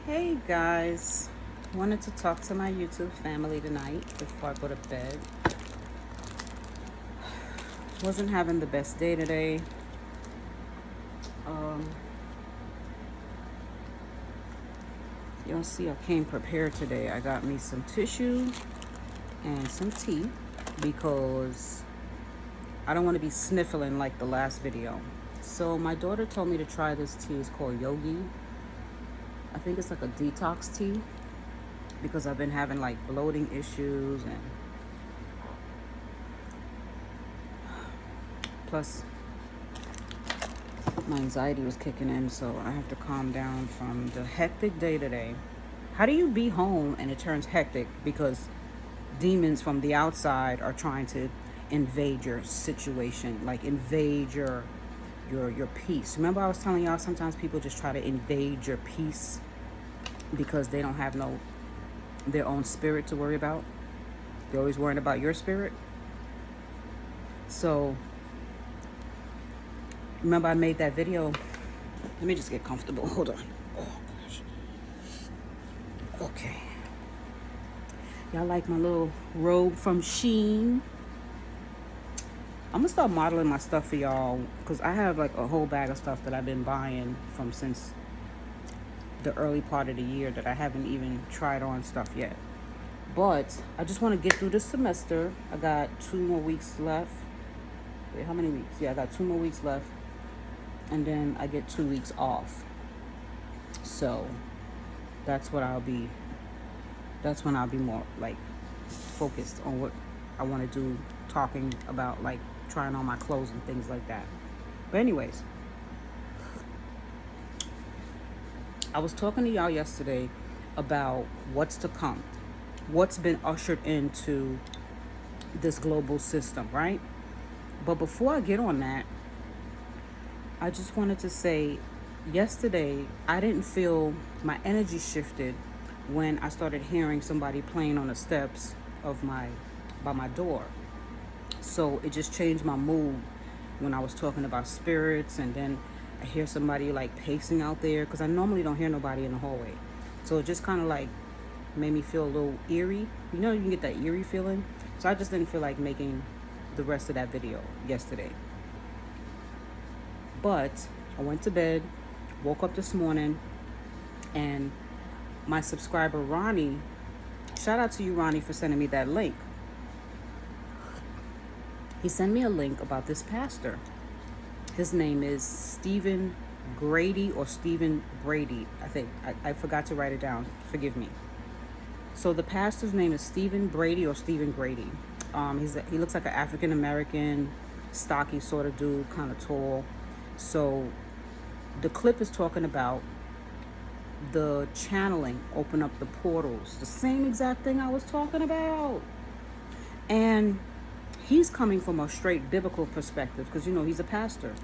Hey guys, wanted to talk to my YouTube family tonight before I go to bed. Wasn't having the best day today. Um, you'll see I came prepared today. I got me some tissue and some tea because I don't want to be sniffling like the last video. So my daughter told me to try this tea. It's called Yogi. I think it's like a detox tea because I've been having like bloating issues and plus my anxiety was kicking in, so I have to calm down from the hectic day today. How do you be home and it turns hectic because demons from the outside are trying to invade your situation, like invade your peace? Remember I was telling y'all sometimes people just try to invade your peace because they don't have their own spirit to worry about. They're always worrying about your spirit. So remember I made that video. Let me just get comfortable. Hold on. Oh gosh. Okay. Y'all like my little robe from Shein? I'm gonna start modeling my stuff for y'all because I have like a whole bag of stuff that I've been buying from since the early part of the year that I haven't even tried on stuff yet. But I just want to get through this semester. I got 2 more weeks left. Wait, how many weeks? Yeah, I got 2 more weeks left. And then I get 2 weeks off. So that's when I'll be more like focused on what I want to do, talking about like trying on my clothes and things like that. But anyways, I was talking to y'all yesterday about what's to come, what's been ushered into this global system, right? But before I get on that, I just wanted to say yesterday I didn't feel my energy shifted when I started hearing somebody playing on the steps of by my door. So it just changed my mood when I was talking about spirits, and then I hear somebody like pacing out there because I normally don't hear nobody in the hallway. So it just kind of like made me feel a little eerie. You know, you can get that eerie feeling. So I just didn't feel like making the rest of that video yesterday. But I went to bed, woke up this morning, and my subscriber Ronnie, shout out to you Ronnie for sending me that link. He sent me a link about this pastor. His name is Stephen Grady or Stephen Brady. I think I forgot to write it down. Forgive me. So the pastor's name is Stephen Brady or Stephen Grady. He looks like an African American, stocky sort of dude, kind of tall. So the clip is talking about the channeling, open up the portals, the same exact thing I was talking about. And he's coming from a straight biblical perspective because, you know, he's a pastor.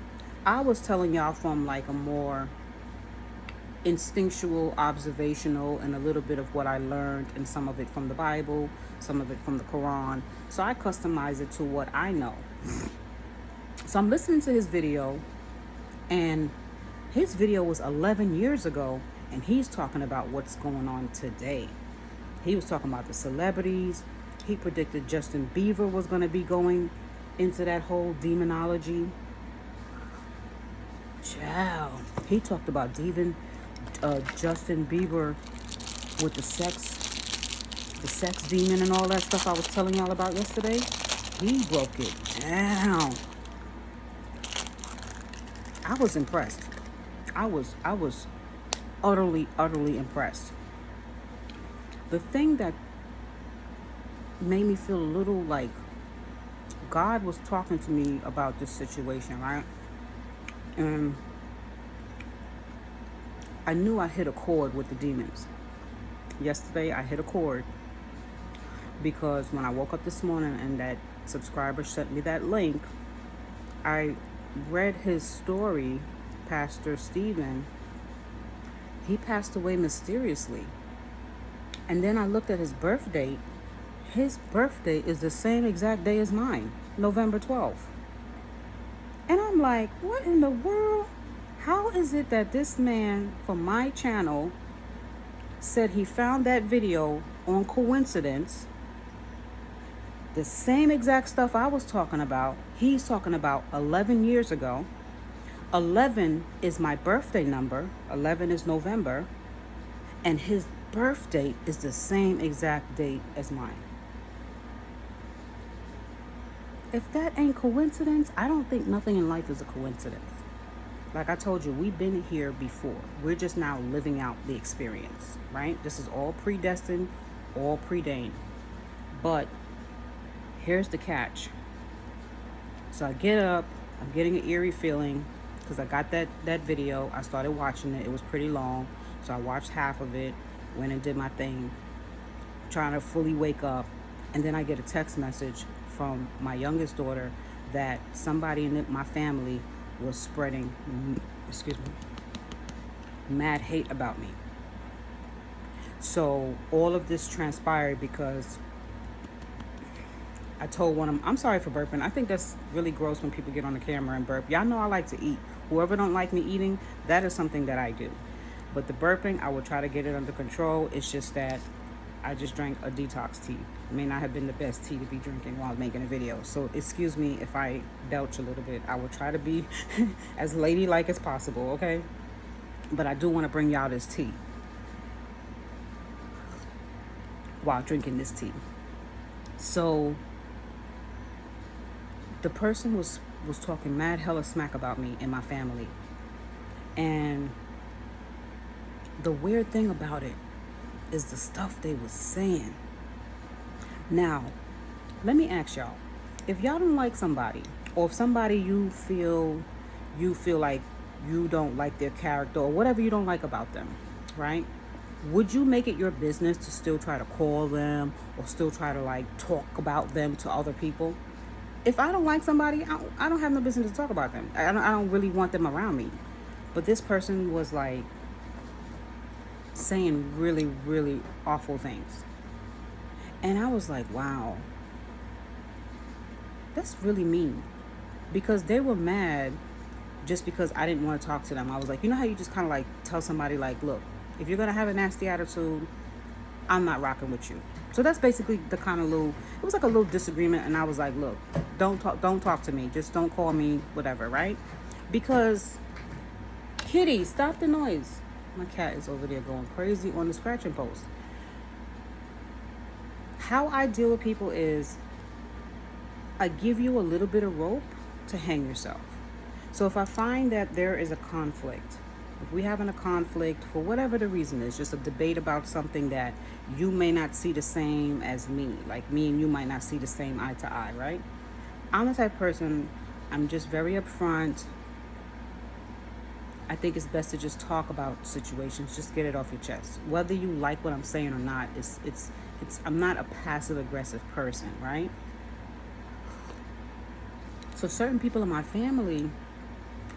I was telling y'all from like a more instinctual, observational, and a little bit of what I learned, and some of it from the Bible, some of it from the Quran. So I customize it to what I know. So I'm listening to his video, and his video was 11 years ago, and he's talking about what's going on today. He was talking about the celebrities. He predicted Justin Bieber was going to be going into that whole demonology. Ciao. He talked about Justin Bieber with the sex demon and all that stuff I was telling y'all about yesterday. He broke it down. I was impressed. I was utterly impressed. The thing that made me feel a little like God was talking to me about this situation, right? And I knew I hit a chord with the demons. Yesterday I hit a chord because when I woke up this morning and that subscriber sent me that link, I read his story. Pastor Stephen, he passed away mysteriously. And then I looked at his birth date. His birthday is the same exact day as mine, November 12th. And I'm like, what in the world? How is it that this man from my channel said he found that video on Coincidence. The same exact stuff I was talking about, he's talking about 11 years ago. 11 is my birthday number. 11 is November. And his birth date is the same exact date as mine. If that ain't coincidence, I don't think nothing in life is a coincidence. Like I told you, we've been here before. We're just now living out the experience, right? This is all predestined, all preordained. But here's the catch. So I get up, I'm getting an eerie feeling because I got that video. I started watching it. It was pretty long. So I watched half of it, went and did my thing, trying to fully wake up. And then I get a text message from my youngest daughter that somebody in my family was spreading, mad hate about me. So all of this transpired because I told one of them, I'm sorry for burping. I think that's really gross when people get on the camera and burp. Y'all know I like to eat. Whoever don't like me eating, that is something that I do. But the burping, I will try to get it under control. It's just that I just drank a detox tea. It may not have been the best tea to be drinking while making a video. So excuse me if I belch a little bit. I will try to be as ladylike as possible, okay? But I do want to bring y'all this tea while drinking this tea. So the person was talking mad hella smack about me and my family. And the weird thing about it is the stuff they was saying. Now, let me ask y'all, if y'all don't like somebody, or if somebody you feel like you don't like their character or whatever you don't like about them, right? Would you make it your business to still try to call them or still try to like talk about them to other people? If I don't like somebody, I don't have no business to talk about them. I don't really want them around me. But this person was like saying really, really awful things. And I was like, wow, that's really mean. Because they were mad just because I didn't want to talk to them. I was like, you know how you just kind of like tell somebody like, look, if you're going to have a nasty attitude, I'm not rocking with you. So that's basically the kind of it was like a little disagreement. And I was like, look, don't talk to me. Just don't call me whatever, right? Because, Kitty, stop the noise. My cat is over there going crazy on the scratching post. How I deal with people is I give you a little bit of rope to hang yourself. So if I find that there is a conflict, if we're having a conflict for whatever the reason is, just a debate about something that you may not see the same as me, like me and you might not see the same eye to eye, right? I'm the type of person, I'm just very upfront. I think it's best to just talk about situations, just get it off your chest. Whether you like what I'm saying or not, it's I'm not a passive aggressive person, right? So certain people in my family,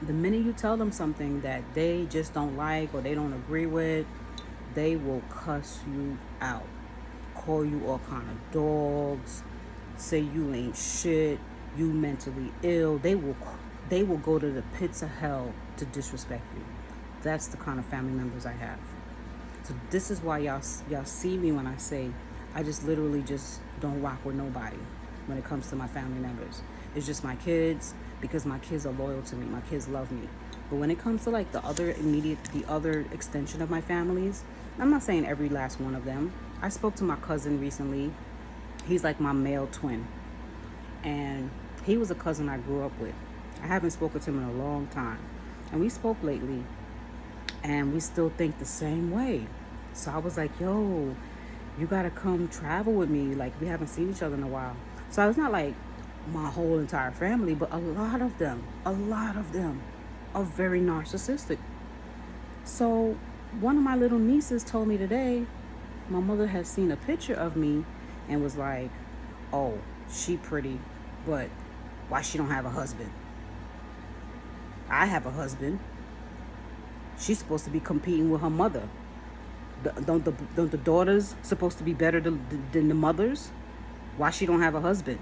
the minute you tell them something that they just don't like or they don't agree with, they will cuss you out, call you all kind of dogs, say you ain't shit, you mentally ill. They will go to the pits of hell to disrespect you. That's the kind of family members I have. So this is why y'all see me when I say I just literally just don't rock with nobody when it comes to my family members. It's just my kids, because my kids are loyal to me. My kids love me. But when it comes to like the other extension of my families, I'm not saying every last one of them. I spoke to my cousin recently. He's like my male twin. And he was a cousin I grew up with. I haven't spoken to him in a long time. And we spoke lately. And we still think the same way. So I was like, yo, you gotta come travel with me. Like, we haven't seen each other in a while. So it's not like my whole entire family, but a lot of them are very narcissistic. So one of my little nieces told me today, my mother had seen a picture of me and was like, oh, she pretty, but why she don't have a husband? I have a husband. She's supposed to be competing with her mother. Don't the daughters supposed to be better than the mothers? Why she don't have a husband?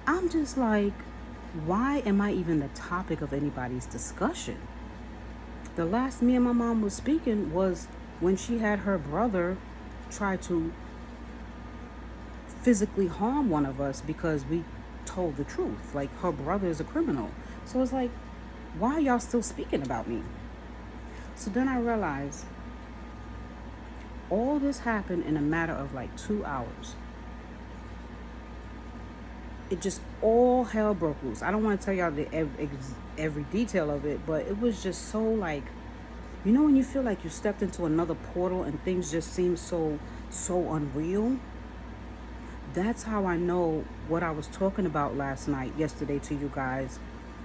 I'm just like, why am I even the topic of anybody's discussion? The last me and my mom was speaking was when she had her brother try to physically harm one of us because we told the truth. Like, her brother is a criminal. So it's like, why are y'all still speaking about me? So then I realized all this happened in a matter of like 2 hours. It just all hell broke loose. I don't want to tell y'all every detail of it, but it was just so like, you know, when you feel like you stepped into another portal and things just seem so unreal. That's how I know what I was talking about yesterday to you guys,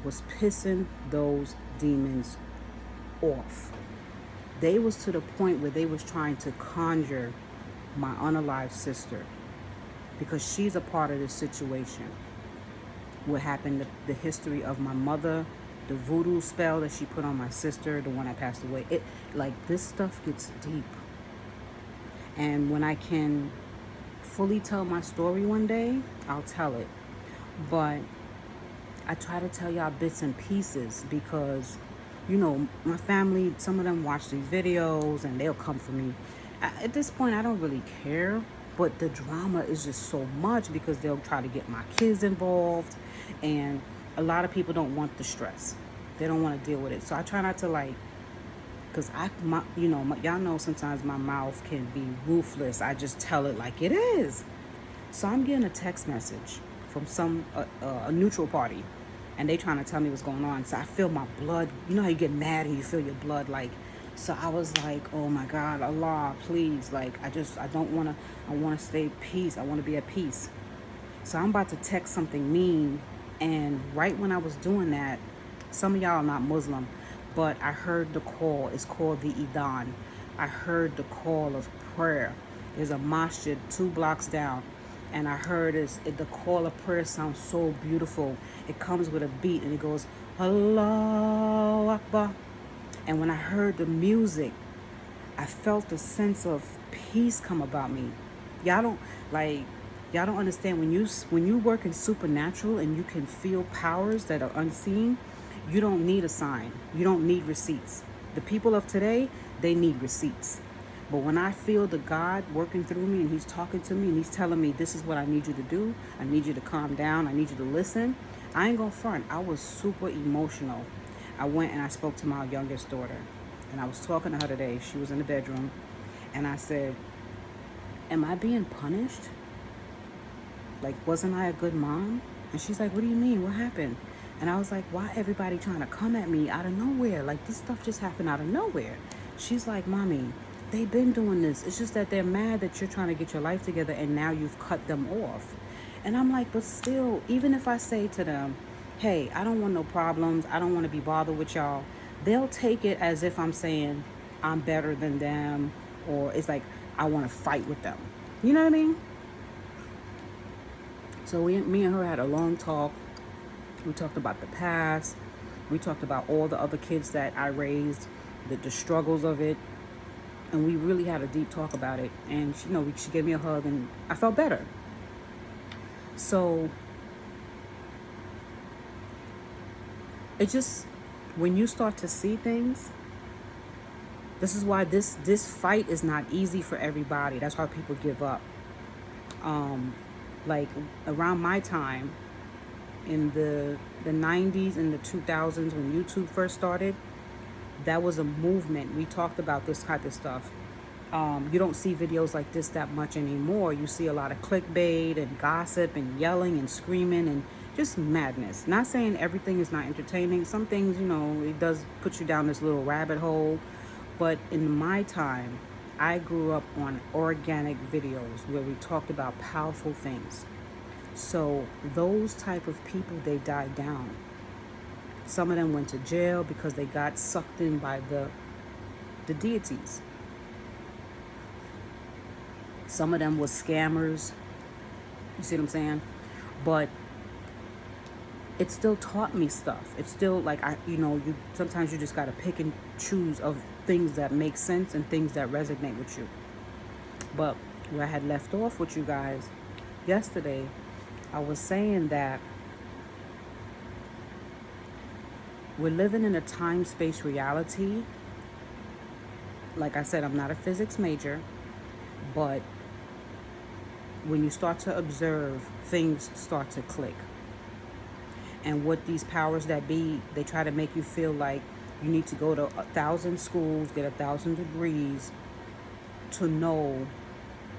was pissing those demons off. They was to the point where they was trying to conjure my unalived sister, because she's a part of this situation. What happened, the history of my mother, the voodoo spell that she put on my sister, the one that passed away. It, like, this stuff gets deep. And when I can fully tell my story one day, I'll tell it. But I try to tell y'all bits and pieces because, you know, my family, some of them watch these videos and they'll come for me. At this point, I don't really care, but the drama is just so much because they'll try to get my kids involved, and a lot of people don't want the stress. They don't want to deal with it. So I try not to, like, because y'all know sometimes my mouth can be ruthless. I just tell it like it is. So I'm getting a text message from a neutral party, and they trying to tell me what's going on. So I feel my blood. You know how you get mad and you feel your blood, like. So I was like, oh my God, Allah, please. Like, I don't want to, I want to stay peace. I want to be at peace. So I'm about to text something mean. And right when I was doing that, some of y'all are not Muslim, but I heard the call. It's called the Idan. I heard the call of prayer. There's a masjid 2 blocks down. And I heard the call of prayer sounds so beautiful. It comes with a beat and it goes, Allahu Akbar. And when I heard the music, I felt a sense of peace come about me. Y'all don't understand when you work in supernatural and you can feel powers that are unseen. You don't need a sign. You don't need receipts. The people of today, they need receipts. But when I feel the God working through me and he's talking to me and he's telling me this is what I need you to do, I need you to calm down, I need you to listen, I ain't gonna front. I was super emotional. I went and I spoke to my youngest daughter, and I was talking to her today. She was in the bedroom, and I said, am I being punished? Like, wasn't I a good mom? And she's like, what do you mean? What happened? And I was like, why everybody trying to come at me out of nowhere? Like, this stuff just happened out of nowhere. She's like, Mommy, they've been doing this. It's just that they're mad that you're trying to get your life together and now you've cut them off. And I'm like, but still, even if I say to them, hey, I don't want no problems, I don't want to be bothered with y'all, they'll take it as if I'm saying I'm better than them, or it's like I want to fight with them. You know what I mean? So me and her had a long talk. We talked about the past. We talked about all the other kids that I raised, the struggles of it. And we really had a deep talk about it. And she gave me a hug and I felt better. So it just, when you start to see things, this is why this fight is not easy for everybody. That's why people give up. Like around my time, in the 90s and the 2000s, when YouTube first started, that was a movement. We talked about this type of stuff. You don't see videos like this that much anymore. You see a lot of clickbait and gossip and yelling and screaming and just madness. Not saying everything is not entertaining. Some things, it does put you down this little rabbit hole. But in my time, I grew up on organic videos where we talked about powerful things. So those type of people, they died down. Some of them went to jail because they got sucked in by the deities. Some of them was scammers. You see what I'm saying? But it still taught me stuff. It's still like, sometimes you just got to pick and choose of things that make sense and things that resonate with you. But where I had left off with you guys yesterday, I was saying that we're living in a time-space reality Like I said, I'm not a physics major, but when you start to observe, things start to click. And what these powers that be, they try to make you feel like you need to go to 1,000 schools, get 1,000 degrees to know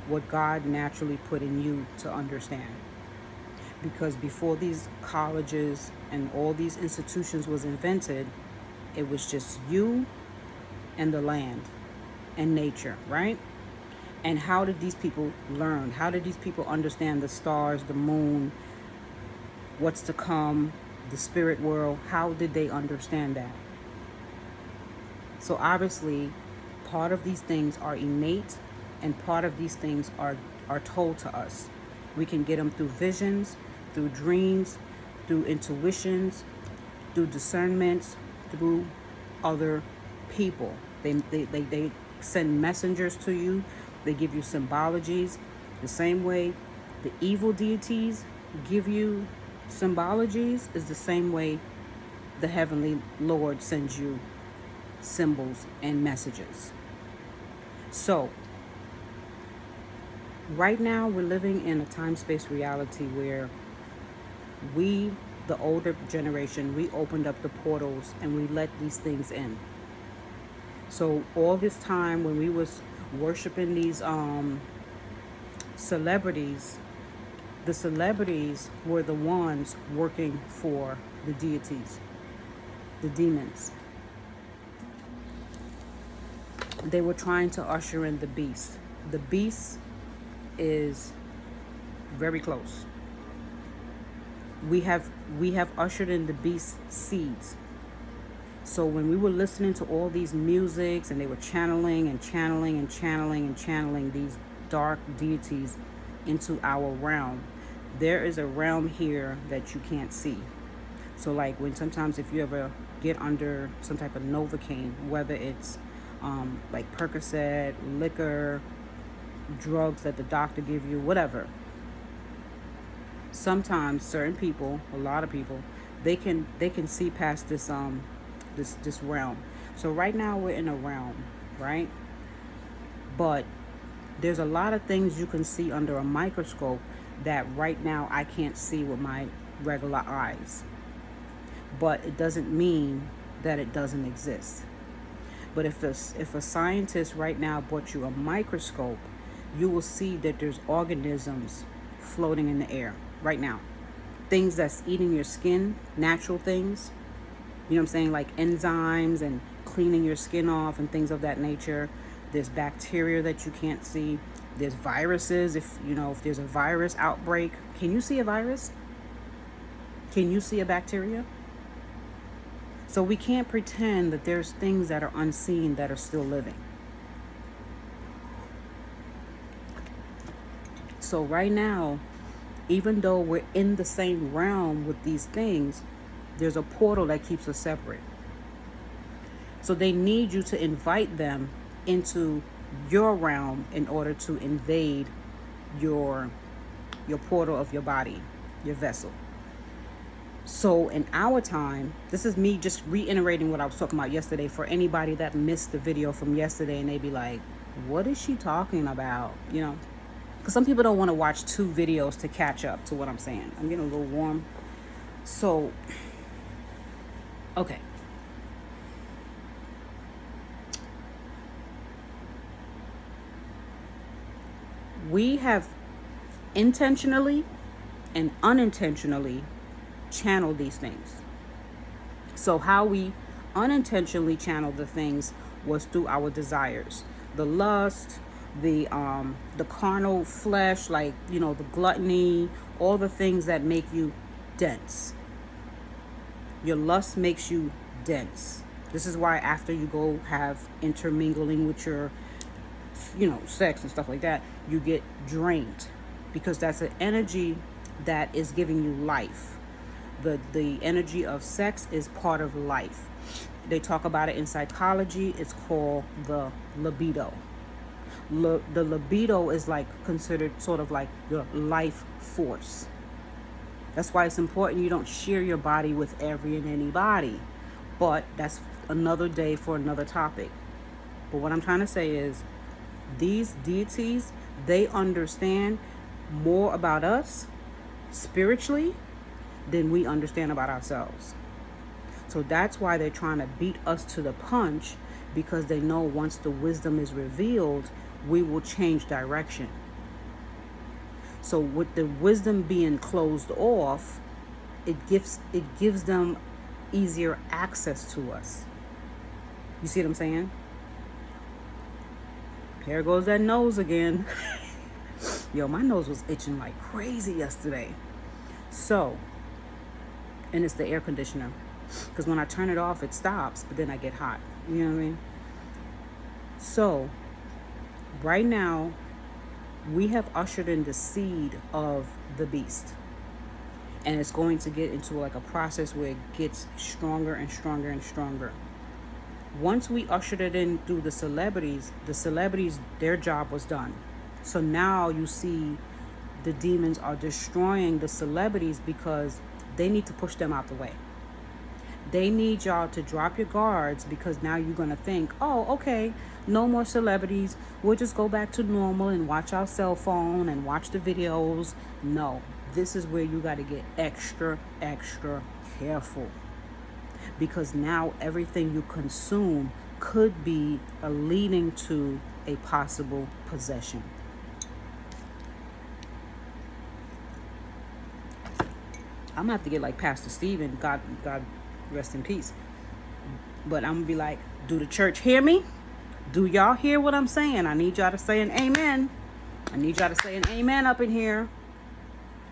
what God naturally put in you to understand. Because before these colleges and all these institutions was invented, it was just you and the land and nature, right? And how did these people learn? How did these people understand the stars, the moon, what's to come, the spirit world? How did they understand that? So obviously, part of these things are innate, and part of these things are told to us. We can get them through visions, through dreams, through intuitions, through discernments, through other people. They send messengers to you. They give you symbologies. The same way the evil deities give you symbologies is the same way the Heavenly Lord sends you symbols and messages. So, right now we're living in a time-space reality where we, the older generation, we opened up the portals and we let these things in. So all this time when we was worshiping these celebrities, the celebrities were the ones working for the deities, the demons. They were trying to usher in the beast. The beast is very close. We have ushered in the beast seeds. So when we were listening to all these musics and they were channeling and channeling and channeling and channeling these dark deities into our realm, there is a realm here that you can't see. So like when sometimes if you ever get under some type of Novocaine, whether it's like Percocet, liquor, drugs that the doctor give you, whatever, sometimes certain people, a lot of people, they can see past this this realm. So right now we're in a realm, right? But there's a lot of things you can see under a microscope that right now I can't see with my regular eyes. But it doesn't mean that it doesn't exist. But if a scientist right now brought you a microscope, you will see that there's organisms floating in the air right now. Things that's eating your skin, natural things. You know what I'm saying? Like enzymes and cleaning your skin off and things of that nature. There's bacteria that you can't see. There's viruses. If there's a virus outbreak, can you see a virus? Can you see a bacteria? So we can't pretend that there's things that are unseen that are still living. So right now, even though we're in the same realm with these things, there's a portal that keeps us separate. So they need you to invite them into your realm in order to invade your portal of your body, your vessel. So in our time, this is me just reiterating what I was talking about yesterday for anybody that missed the video from yesterday and they be like, what is she talking about? Because some people don't want to watch 2 videos to catch up to what I'm saying. I'm getting a little warm. So, okay. We have intentionally and unintentionally channeled these things. So how we unintentionally channeled the things was through our desires, the lust, the carnal flesh, like the gluttony, all the things that make you dense. Your lust makes you dense. This is why after you go have intermingling with your sex and stuff like that, you get drained, because that's an energy that is giving you life. The energy of sex is part of life. They talk about it in psychology. It's called the libido. The libido is like considered sort of like the life force. That's why it's important you don't share your body with every and anybody. But that's another day for another topic. But what I'm trying to say is these deities, they understand more about us spiritually than we understand about ourselves. So that's why they're trying to beat us to the punch, because they know once the wisdom is revealed, we will change direction. So with the wisdom being closed off, it gives them easier access to us. You see what I'm saying? Here goes that nose again. Yo, my nose was itching like crazy yesterday. So, and it's the air conditioner. Because when I turn it off, it stops, but then I get hot. You know what I mean? So, right now, we have ushered in the seed of the beast. And it's going to get into like a process where it gets stronger and stronger and stronger. Once we ushered it in through the celebrities, their job was done. So now you see the demons are destroying the celebrities because they need to push them out the way. They need y'all to drop your guards, because now you're going to think, oh, okay, no more celebrities. We'll just go back to normal and watch our cell phone and watch the videos. No, this is where you got to get extra, extra careful. Because now everything you consume could be leading to a possible possession. I'm gonna have to get like Pastor Stephen, God rest in peace. But I'm gonna be like, do the church hear me? Do y'all hear what I'm saying? I need y'all to say an amen. I need y'all to say an amen up in here.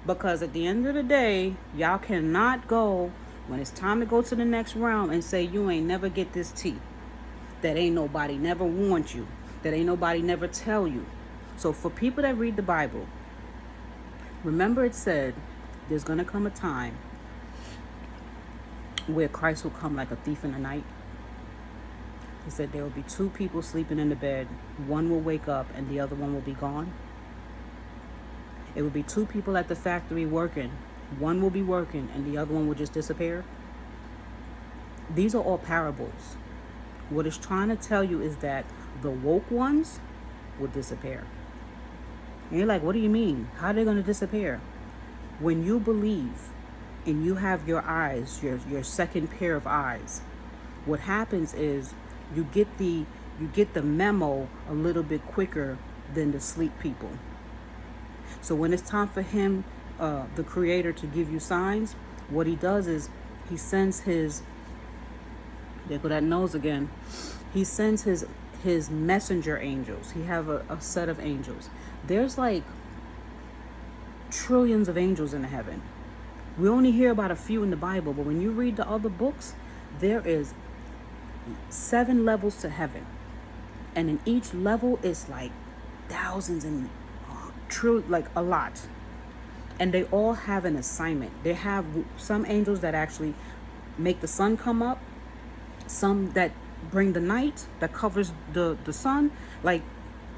Because at the end of the day, y'all cannot go when it's time to go to the next realm and say you ain't never get this tea. That ain't nobody never warned you. That ain't nobody never tell you. So for people that read the Bible, remember it said there's going to come a time where Christ will come like a thief in the night. He said there will be two people sleeping in the bed. One will wake up and the other one will be gone. It will be two people at the factory working. One will be working and the other one will just disappear. These are all parables. What it's trying to tell you is that the woke ones will disappear. And you're like, what do you mean? How are they going to disappear? When you believe and you have your eyes, your second pair of eyes, what happens is you get the memo a little bit quicker than the sleep people. So when it's time for him, the Creator, to give you signs, what he does is he sends his, there go that nose again, he sends his messenger angels. He have a set of angels. There's like trillions of angels in heaven. We only hear about a few in the Bible, but when you read the other books, there is 7 levels to heaven. And in each level is like thousands and like a lot. And they all have an assignment. They have some angels that actually make the sun come up, some that bring the night, that covers the sun. Like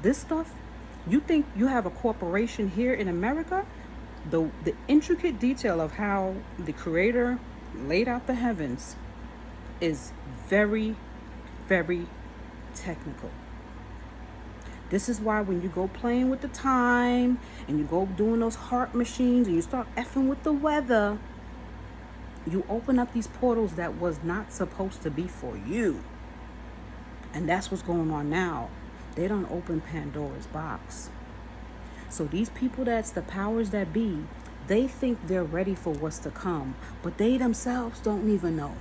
this stuff, you think you have a corporation here in America? The intricate detail of how the Creator laid out the heavens is very, very technical. This is why when you go playing with the time and you go doing those heart machines and you start effing with the weather, you open up these portals that was not supposed to be for you. And that's what's going on now. They don't open Pandora's box. So these people that's the powers that be, they think they're ready for what's to come, but they themselves don't even know.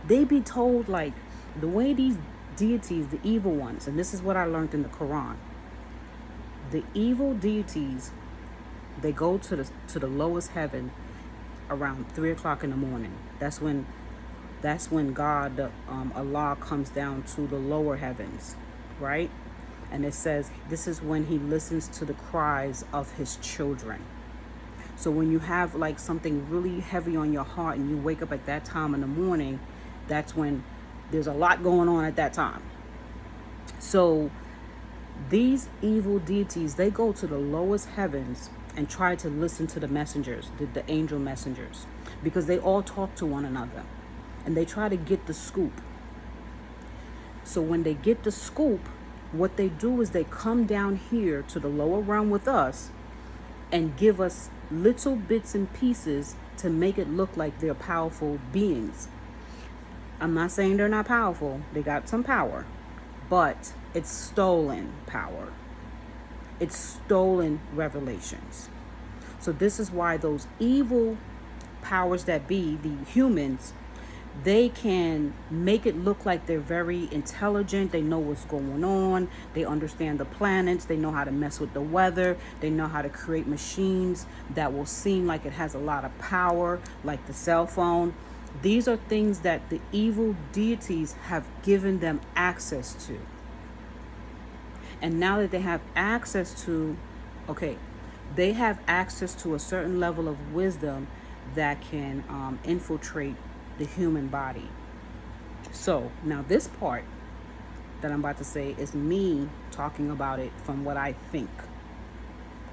They be told, like, the way these deities, the evil ones, and this is what I learned in the Quran, the evil deities, they go to the lowest heaven around 3 o'clock in the morning. That's when God, Allah, comes down to the lower heavens, right? And it says this is when he listens to the cries of his children. So when you have like something really heavy on your heart and you wake up at that time in the morning, that's when there's a lot going on at that time. So these evil deities, they go to the lowest heavens and try to listen to the messengers, the angel messengers, because they all talk to one another and they try to get the scoop. So when they get the scoop, what they do is they come down here to the lower realm with us and give us little bits and pieces to make it look like they're powerful beings. I'm not saying they're not powerful. They got some power, but it's stolen power. It's stolen revelations. So this is why those evil powers that be, the humans, they can make it look like they're very intelligent. They know what's going on. They understand the planets. They know how to mess with the weather. They know how to create machines that will seem like it has a lot of power, like the cell phone. These are things that the evil deities have given them access to. And now that they have access to, they have access to a certain level of wisdom that can infiltrate the human body. So now this part that I'm about to say is me talking about it from what I think.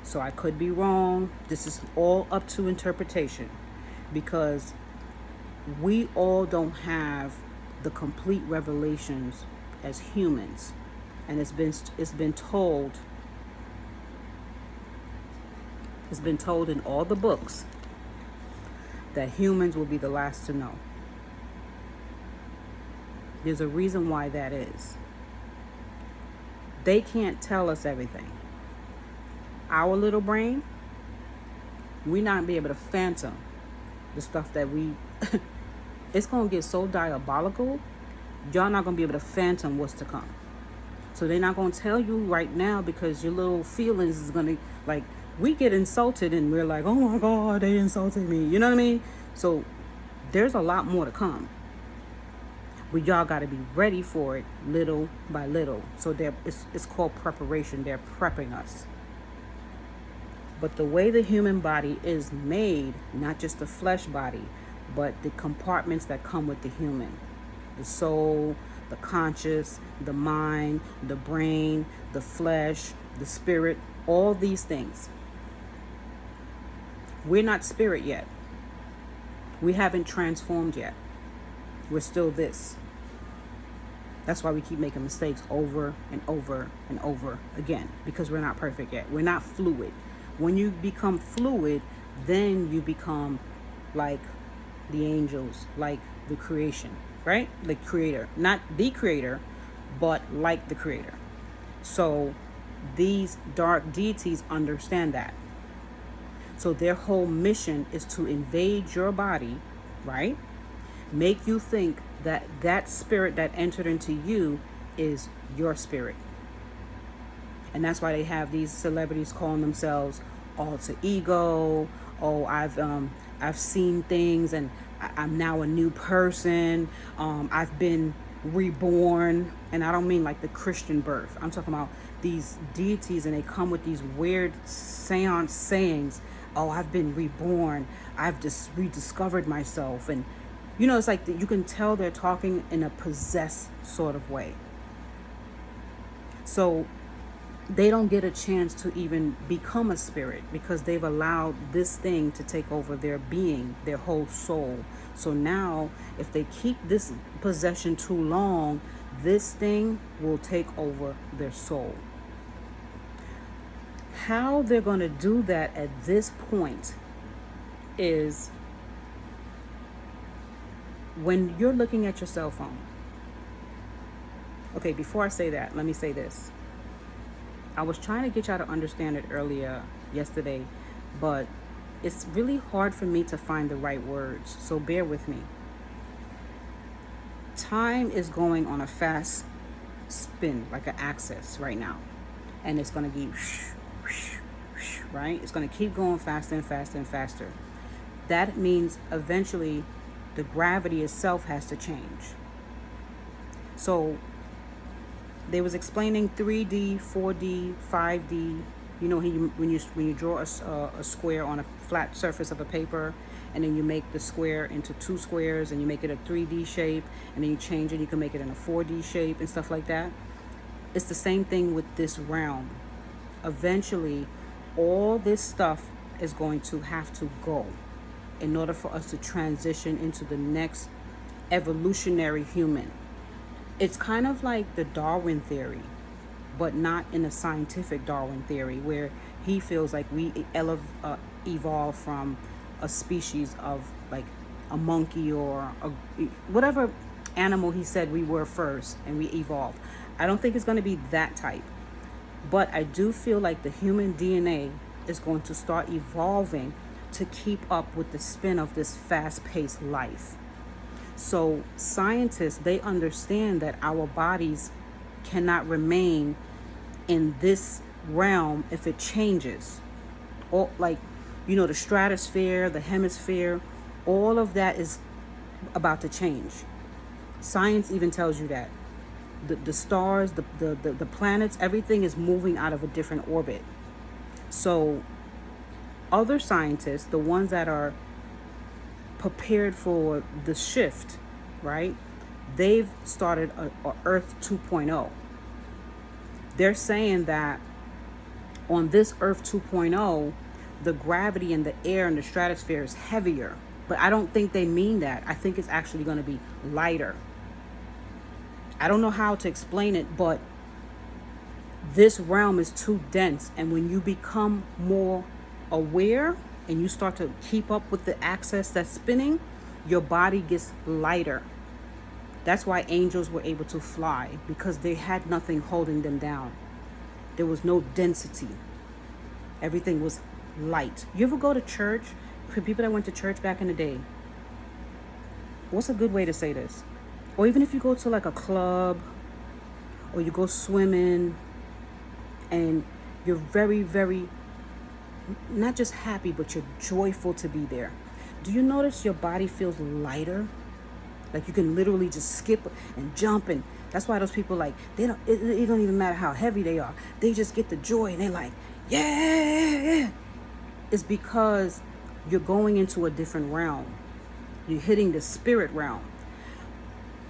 So I could be wrong. This is all up to interpretation, because we all don't have the complete revelations as humans. And it's been told in all the books that humans will be the last to know. There's a reason why that is. They can't tell us everything. Our little brain, we not be able to phantom the stuff that we it's gonna get so diabolical, y'all not gonna be able to phantom what's to come. So they're not gonna tell you right now, because your little feelings is gonna, like, we get insulted and we're like, oh my God, they insulted me. You know what I mean? So there's a lot more to come. But y'all got to be ready for it little by little. So it's called preparation. They're prepping us. But the way the human body is made, not just the flesh body, but the compartments that come with the human, the soul, the conscious, the mind, the brain, the flesh, the spirit, all these things. We're not spirit yet. We haven't transformed yet. We're still this. That's why we keep making mistakes over and over and over again, because we're not perfect yet. We're not fluid. When you become fluid, then you become like the angels, like the creation, right? The creator, not the creator, but like the creator. So these dark deities understand that. So their whole mission is to invade your body, right? Make you think that that spirit that entered into you is your spirit. And that's why they have these celebrities calling themselves alter ego. Oh, I've seen things and I'm now a new person. I've been reborn. And I don't mean like the Christian birth. I'm talking about these deities, and they come with these weird seance sayings. Oh, I've been reborn. I've just rediscovered myself. And you know, it's like you can tell they're talking in a possessed sort of way. So they don't get a chance to even become a spirit, because they've allowed this thing to take over their being, their whole soul. So now, if they keep this possession too long, this thing will take over their soul. How they're going to do that at this point is when you're looking at your cell phone. Okay, before I say that, let me say this. I was trying to get y'all to understand it earlier yesterday, but it's really hard for me to find the right words, so bear with me. Time is going on a fast spin, like an axis right now, and it's going to be right? It's going to keep going faster and faster and faster. That means eventually the gravity itself has to change. So they was explaining 3D, 4D, 5D. You know, when you draw a square on a flat surface of a paper, and then you make the square into two squares, and you make it a 3D shape, and then you change it, you can make it in a 4D shape and stuff like that. It's the same thing with this realm. Eventually, all this stuff is going to have to go in order for us to transition into the next evolutionary human. It's kind of like the Darwin theory, but not in a scientific Darwin theory where he feels like we evolved from a species of like a monkey or whatever animal he said we were first and we evolved. I don't think it's going to be that type, but I do feel like the human DNA is going to start evolving to keep up with the spin of this fast-paced life. So scientists, they understand that our bodies cannot remain in this realm if it changes. Or like, the stratosphere, the hemisphere, all of that is about to change. Science even tells you that. The stars, the planets, everything is moving out of a different orbit. So other scientists, the ones that are prepared for the shift, right? They've started a Earth 2.0. They're saying that on this Earth 2.0, the gravity in the air and the stratosphere is heavier. But I don't think they mean that. I think it's actually going to be lighter. I don't know how to explain it, but this realm is too dense. And when you become more aware and you start to keep up with the axis that's spinning, your body gets lighter. That's why angels were able to fly, because they had nothing holding them down. There was no density. Everything was light. You ever go to church? For people that went to church back in the day, what's a good way to say this? Or even if you go to like a club or you go swimming and you're very, very, not just happy, but you're joyful to be there. Do you notice your body feels lighter? Like you can literally just skip and jump, and that's why those people like, it don't even matter how heavy they are. They just get the joy and they're like, yeah. It's because you're going into a different realm. You're hitting the spirit realm.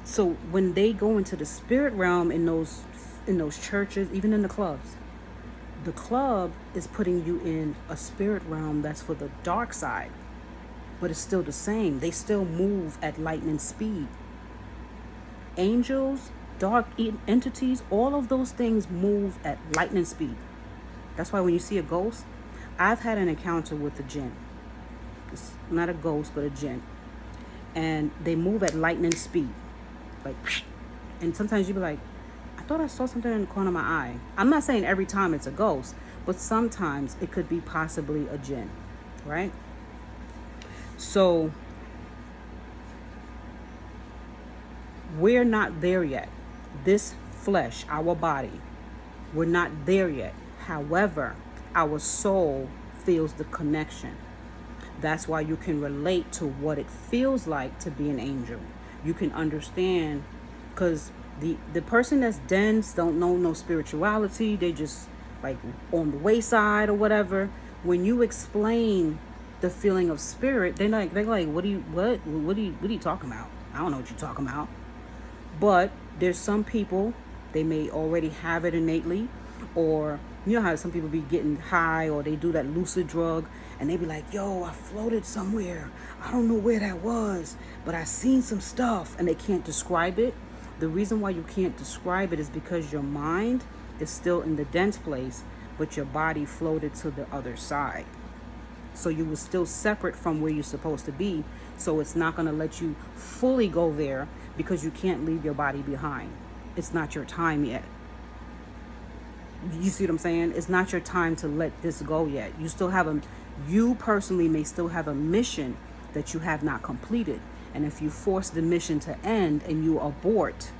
So when they go into the spirit realm in those churches, even in the club is putting you in a spirit realm that's for the dark side. But it's still the same. They still move at lightning speed. Angels, dark entities, all of those things move at lightning speed. That's why when you see a ghost, I've had an encounter with a jinn. It's not a ghost, but a jinn. And they move at lightning speed. Like, and sometimes you be like, I thought I saw something in the corner of my eye. I'm not saying every time it's a ghost, but sometimes it could be possibly a jinn, right? So we're not there yet. This flesh, our body, we're not there yet. However, our soul feels the connection. That's why you can relate to what it feels like to be an angel. You can understand, because the person that's dense don't know no spirituality. They just like on the wayside or whatever. When you explain the feeling of spirit, they're like, what are you talking about? I don't know what you're talking about. But there's some people, they may already have it innately, or you know how some people be getting high or they do that lucid drug and they be like, yo, I floated somewhere. I don't know where that was, but I seen some stuff, and they can't describe it. The reason why you can't describe it is because your mind is still in the dense place, but your body floated to the other side. So you were still separate from where you're supposed to be. So it's not going to let you fully go there because you can't leave your body behind. It's not your time yet. You see what I'm saying? It's not your time to let this go yet. You personally may still have a mission that you have not completed. And if you force the mission to end and you abort,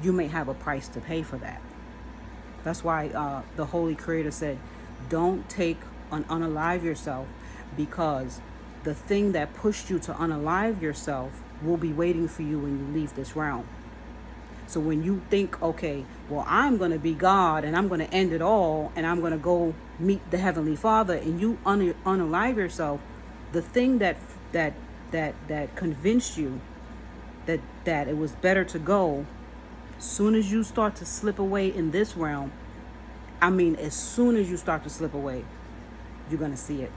you may have a price to pay for that. That's why the Holy Creator said, don't unalive yourself, because the thing that pushed you to unalive yourself will be waiting for you when you leave this realm. So when you think, okay, well, I'm going to be God and I'm going to end it all and I'm going to go meet the Heavenly Father, and you unalive yourself, the thing that convinced you that it was better to go, soon as you start to slip away in this realm, as soon as you start to slip away, you're going to see it.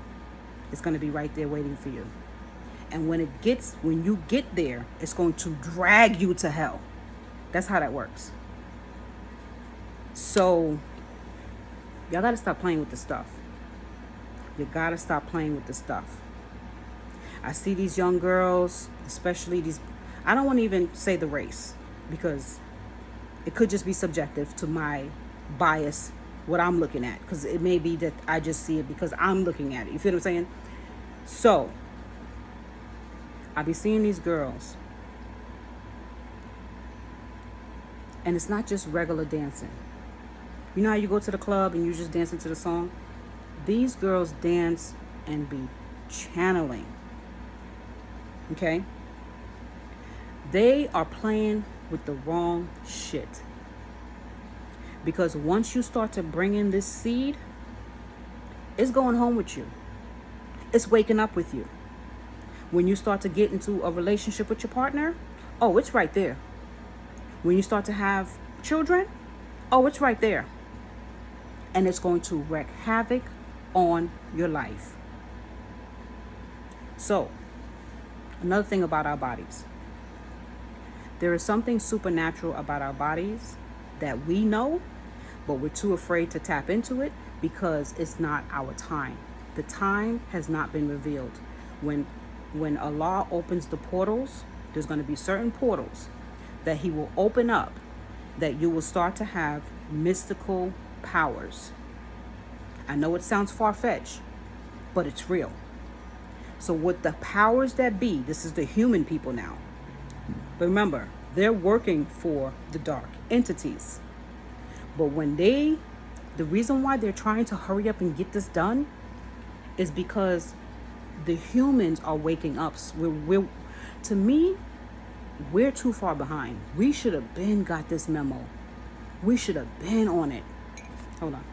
It's going to be right there waiting for you. And when you get there, it's going to drag you to hell. That's how that works. So y'all gotta stop playing with the stuff. You gotta stop playing with the stuff. I see these young girls, especially these, I don't want to even say the race because it could just be subjective to my bias, what I'm looking at. Because it may be that I just see it because I'm looking at it. You feel what I'm saying? So, I be seeing these girls. And it's not just regular dancing. You know how you go to the club and you just dancing to the song? These girls dance and be channeling. Okay? They are playing with the wrong shit. Because once you start to bring in this seed, it's going home with you. It's waking up with you. When you start to get into a relationship with your partner, oh, it's right there. When you start to have children, oh, it's right there. And it's going to wreak havoc on your life. So, another thing about our bodies. There is something supernatural about our bodies that we know, but we're too afraid to tap into it because it's not our time. The time has not been revealed. When Allah opens the portals, there's going to be certain portals that He will open up that you will start to have mystical powers. I know it sounds far-fetched, but it's real. So with the powers that be, this is the human people now. But remember, they're working for the dark entities. But when the reason why they're trying to hurry up and get this done is because the humans are waking up. To me, we're too far behind. We should have been got this memo. We should have been on it. Hold on.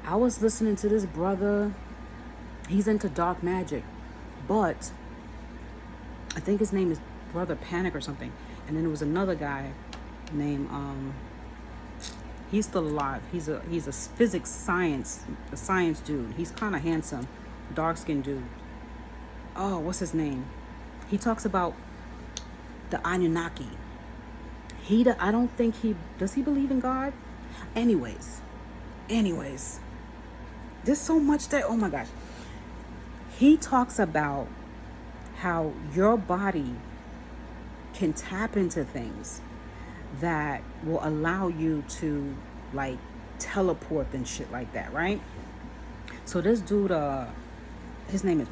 I was listening to this brother. He's into dark magic, but I think his name is Brother Panic or something. And then there was another guy named he's still alive. He's a physics science dude. He's kind of handsome, dark skinned dude. Oh, what's his name? He talks about the Anunnaki. I don't think does he believe in God? Anyways, there's so much that, oh my gosh. He talks about how your body can tap into things that will allow you to like teleport and shit like that, right? So this dude, his name is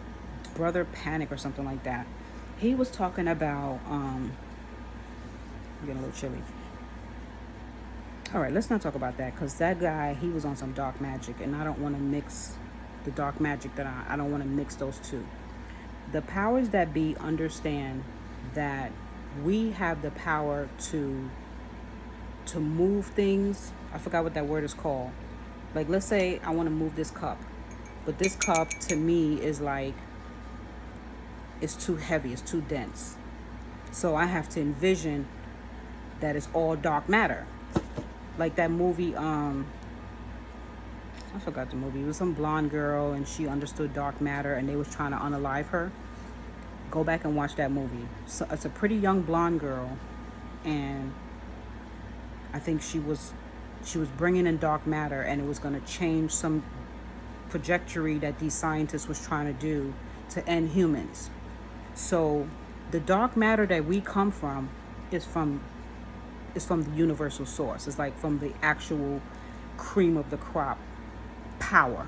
Brother Panic or something like that. He was talking about, I'm getting a little chilly. All right, let's not talk about that because that guy, he was on some dark magic and I don't want to mix the dark magic I don't want to mix those two. The powers that be understand that we have the power to move things. I forgot what that word is called. Like, let's say I want to move this cup, but this cup to me is like, it's too heavy, it's too dense. So I have to envision that it's all dark matter. Like that movie, I forgot the movie. It was some blonde girl and she understood dark matter and they was trying to unalive her. Go back and watch that movie. So it's a pretty young blonde girl and I think she was bringing in dark matter and it was going to change some trajectory that these scientists was trying to do to end humans. So the dark matter that we come from is from the universal source. It's like from the actual cream of the crop power.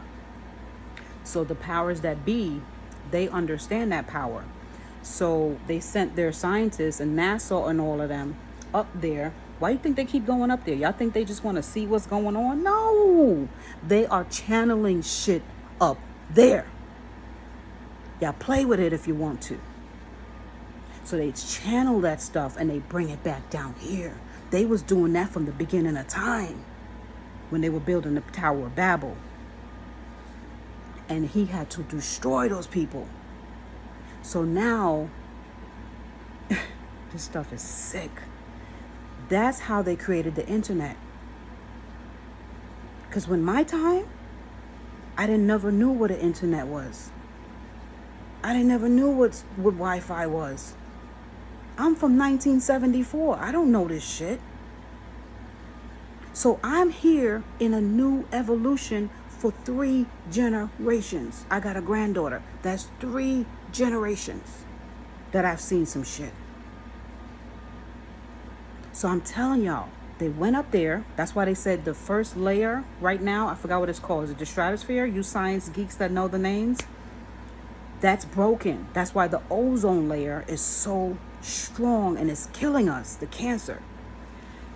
So the powers that be, they understand that power. So they sent their scientists and NASA and all of them up there. Why do you think they keep going up there? Y'all think they just want to see what's going on? No, they are channeling shit up there. Y'all play with it if you want to. So they channel that stuff and they bring it back down here. They was doing that from the beginning of time when they were building the Tower of Babel. And he had to destroy those people. So now, this stuff is sick. That's how they created the internet. Because when my time, I never knew what the internet was. I never knew what Wi-Fi was. I'm from 1974. I don't know this shit. So I'm here in a new evolution for 3 generations. I got a granddaughter. That's 3 generations that I've seen some shit. So I'm telling y'all, they went up there. That's why they said the first layer right now, I forgot what it's called. Is it the stratosphere? You science geeks that know the names. That's broken. That's why the ozone layer is so strong and it's killing us, the cancer.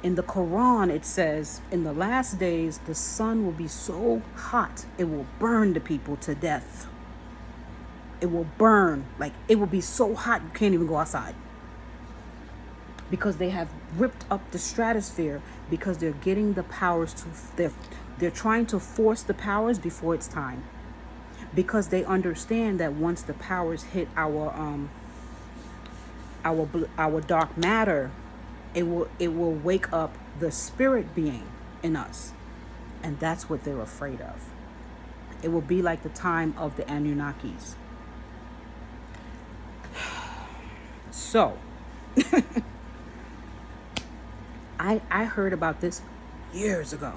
In the Quran, it says, in the last days, the sun will be so hot, it will burn the people to death. It will burn. Like, it will be so hot, you can't even go outside. Because they have ripped up the stratosphere, because they're getting the powers to, they're trying to force the powers before it's time. Because they understand that once the powers hit our dark matter, it will wake up the spirit being in us. And that's what they're afraid of. It will be like the time of the Anunnakis. So, I heard about this years ago.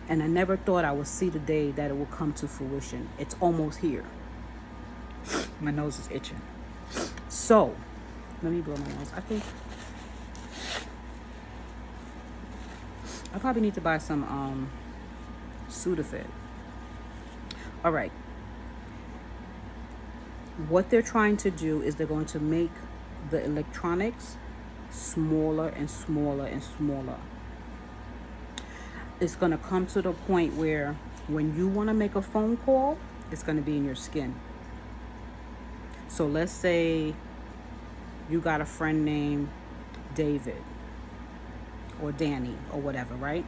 And I never thought I would see the day that it will come to fruition. It's almost here. My nose is itching. So, let me blow my nose. I think I probably need to buy some Sudafed. All right. What they're trying to do is they're going to make the electronics smaller and smaller and smaller. It's going to come to the point where when you want to make a phone call, it's going to be in your skin. So let's say you got a friend named David or Danny or whatever, right?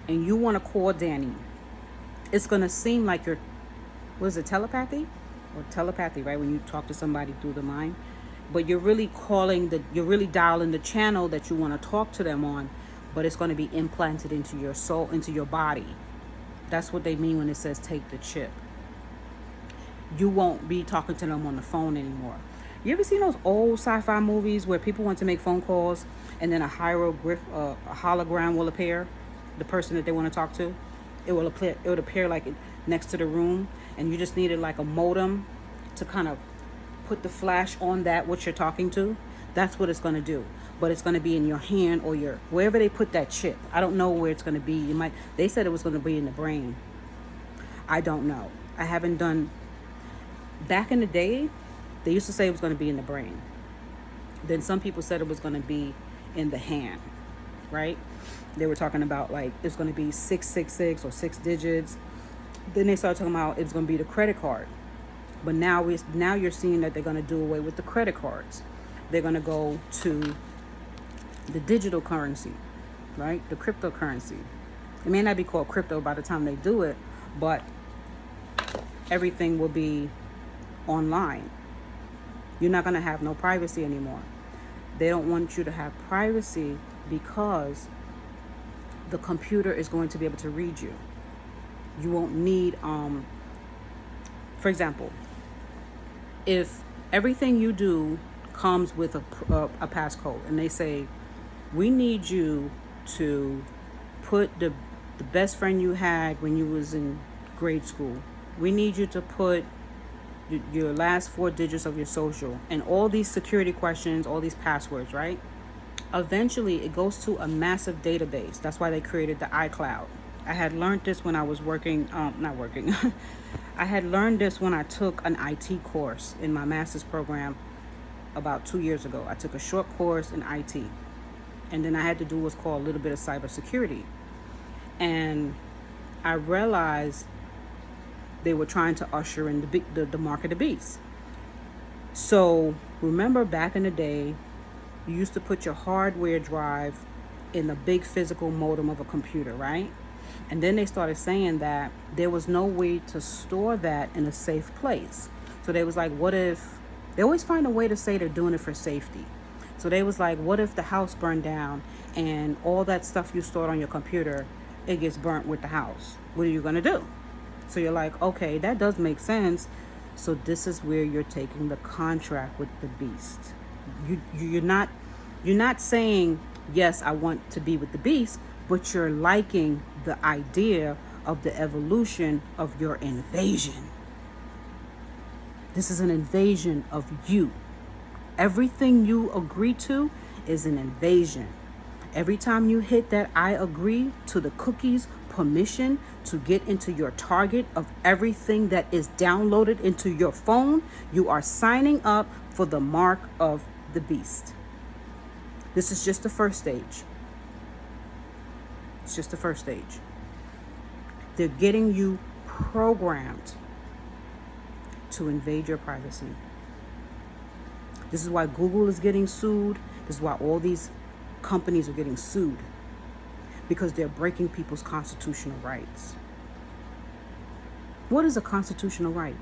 And you want to call Danny. It's going to seem like you're, what is it, telepathy? Or telepathy, right? When you talk to somebody through the mind. But you're really you're really dialing the channel that you want to talk to them on, but it's going to be implanted into your soul, into your body. That's what they mean when it says take the chip. You won't be talking to them on the phone anymore. You ever seen those old sci-fi movies where people want to make phone calls and then a hologram will appear, the person that they want to talk to? It would appear like next to the room, and you just needed like a modem to kind of put the flash on that what you're talking to. That's what it's going to do. But it's going to be in your hand or wherever they put that chip. I don't know where it's going to be. They said it was going to be in the brain. I don't know. I haven't done. Back in the day, they used to say it was going to be in the brain. Then some people said it was going to be in the hand, right? They were talking about like it's going to be 666 or 6 digits. Then they started talking about it's going to be the credit card. But now you're seeing that they're going to do away with the credit cards. They're going to go to the digital currency, right? The cryptocurrency. It may not be called crypto by the time they do it, but everything will be online. You're not going to have no privacy anymore. They don't want you to have privacy because the computer is going to be able to read you. You won't need, for example, if everything you do comes with a passcode and they say, we need you to put the best friend you had when you was in grade school. We need you to put your last 4 digits of your social and all these security questions, all these passwords, right? Eventually it goes to a massive database. That's why they created the iCloud. I had learned this when I was I had learned this when I took an IT course in my master's program about 2 years ago. I took a short course in IT, and then I had to do what's called a little bit of cybersecurity. And I realized they were trying to usher in the mark of the beast. So remember back in the day, you used to put your hardware drive in the big physical modem of a computer, right? And then they started saying that there was no way to store that in a safe place. So they was like, what if, they always find a way to say they're doing it for safety. So they was like, what if the house burned down and all that stuff you stored on your computer, it gets burnt with the house? What are you going to do? So you're like, okay, that does make sense. So this is where you're taking the contract with the beast. You're not saying, yes, I want to be with the beast, but you're liking the idea of the evolution of your invasion. This is an invasion of you. Everything you agree to is an invasion. Every time you hit that I agree to the cookie's permission to get into your target of everything that is downloaded into your phone, you are signing up for the mark of the beast. This is just the first stage. It's just the first stage. They're getting you programmed to invade your privacy. This is why Google is getting sued. This is why all these companies are getting sued, because they're breaking people's constitutional rights. What is a constitutional right?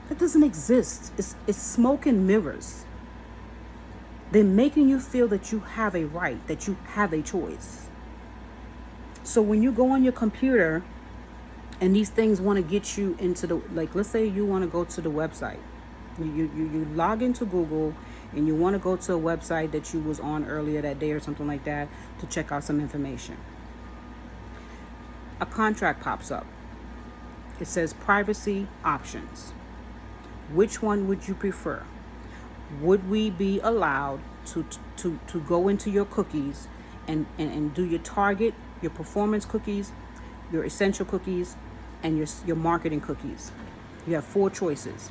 That doesn't exist. It's smoke and mirrors. They're making you feel that you have a right, that you have a choice. So when you go on your computer and these things want to get you into the, like, let's say you want to go to the website. You log into Google and you want to go to a website that you was on earlier that day or something like that to check out some information. A contract pops up. It says privacy options. Which one would you prefer? Would we be allowed to go into your cookies and do your target, your performance cookies, your essential cookies, and your marketing cookies? You have 4 choices.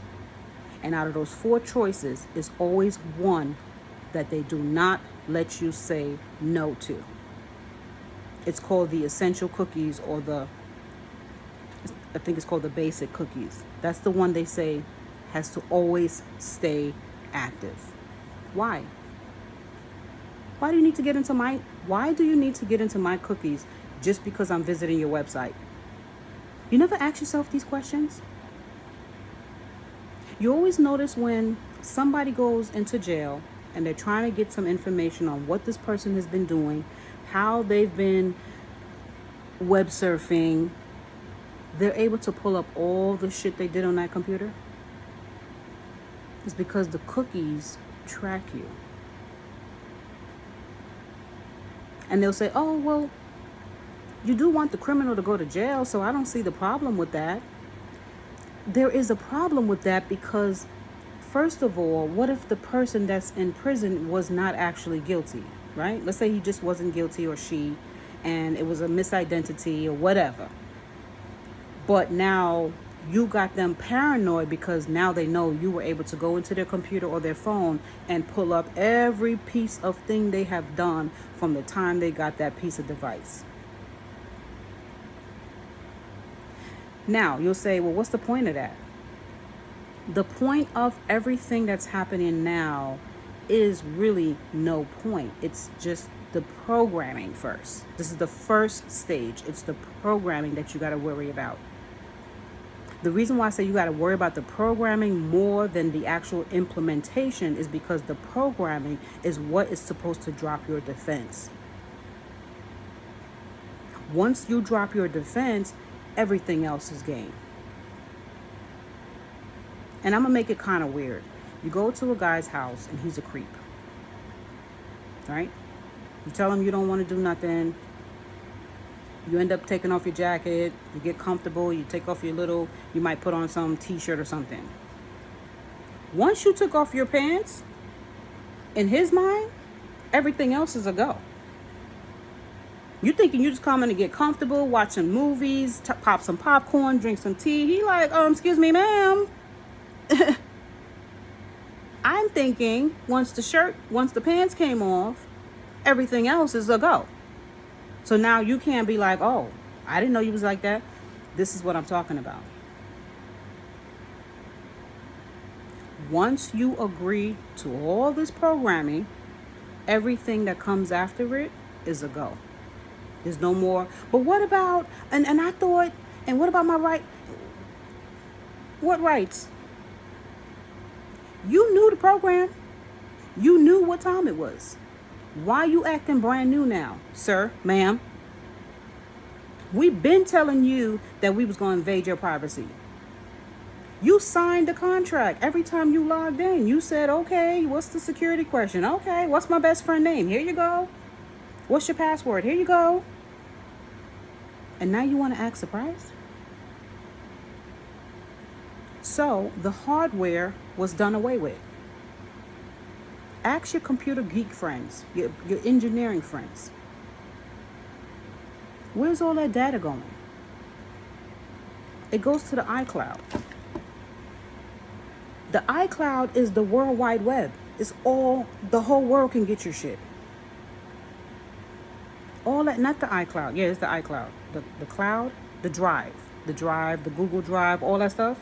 And out of those 4 choices is always one that they do not let you say no to. It's called the essential cookies, or I think it's called the basic cookies. That's the one they say has to always stay active. Why? Why do you need to get into my cookies just because I'm visiting your website? You never ask yourself these questions? You always notice when somebody goes into jail and they're trying to get some information on what this person has been doing, how they've been web surfing, they're able to pull up all the shit they did on that computer. It's because the cookies track you. And they'll say, oh, well, you do want the criminal to go to jail, so I don't see the problem with that. There is a problem with that because, first of all, what if the person that's in prison was not actually guilty, right? Let's say he just wasn't guilty, or she, and it was a misidentity or whatever. But now you got them paranoid because now they know you were able to go into their computer or their phone and pull up every piece of thing they have done from the time they got that piece of device. Now, you'll say, well, what's the point of that? The point of everything that's happening now is really no point. It's just the programming first. This is the first stage. It's the programming that you got to worry about. The reason why I say you got to worry about the programming more than the actual implementation is because the programming is what is supposed to drop your defense. Once you drop your defense, everything else is game. And I'm going to make it kind of weird. You go to a guy's house and he's a creep. Right? You tell him you don't want to do nothing. You end up taking off your jacket. You get comfortable. You take off you might put on some t-shirt or something. Once you took off your pants, in his mind, everything else is a go. You thinking you just coming to get comfortable, watch some movies, pop some popcorn, drink some tea. He like, excuse me, ma'am. I'm thinking once the pants came off, everything else is a go. So now you can't be like, oh, I didn't know you was like that. This is what I'm talking about. Once you agree to all this programming, everything that comes after it is a go. There's no more. But what about, and I thought, and what about my right? What rights? You knew the program. You knew what time it was. Why you acting brand new now, sir, ma'am? We've been telling you that we was going to invade your privacy. You signed the contract. Every time you logged in, you said, okay, what's the security question? Okay, what's my best friend name? Here you go. What's your password? Here you go. And now you want to act surprised? So the hardware was done away with. Ask your computer geek friends, your engineering friends. Where's all that data going? It goes to the iCloud. The iCloud is the World Wide Web. It's all, the whole world can get your shit. All that, not the iCloud. Yeah, it's the iCloud. The cloud, the drive, the Google Drive, all that stuff.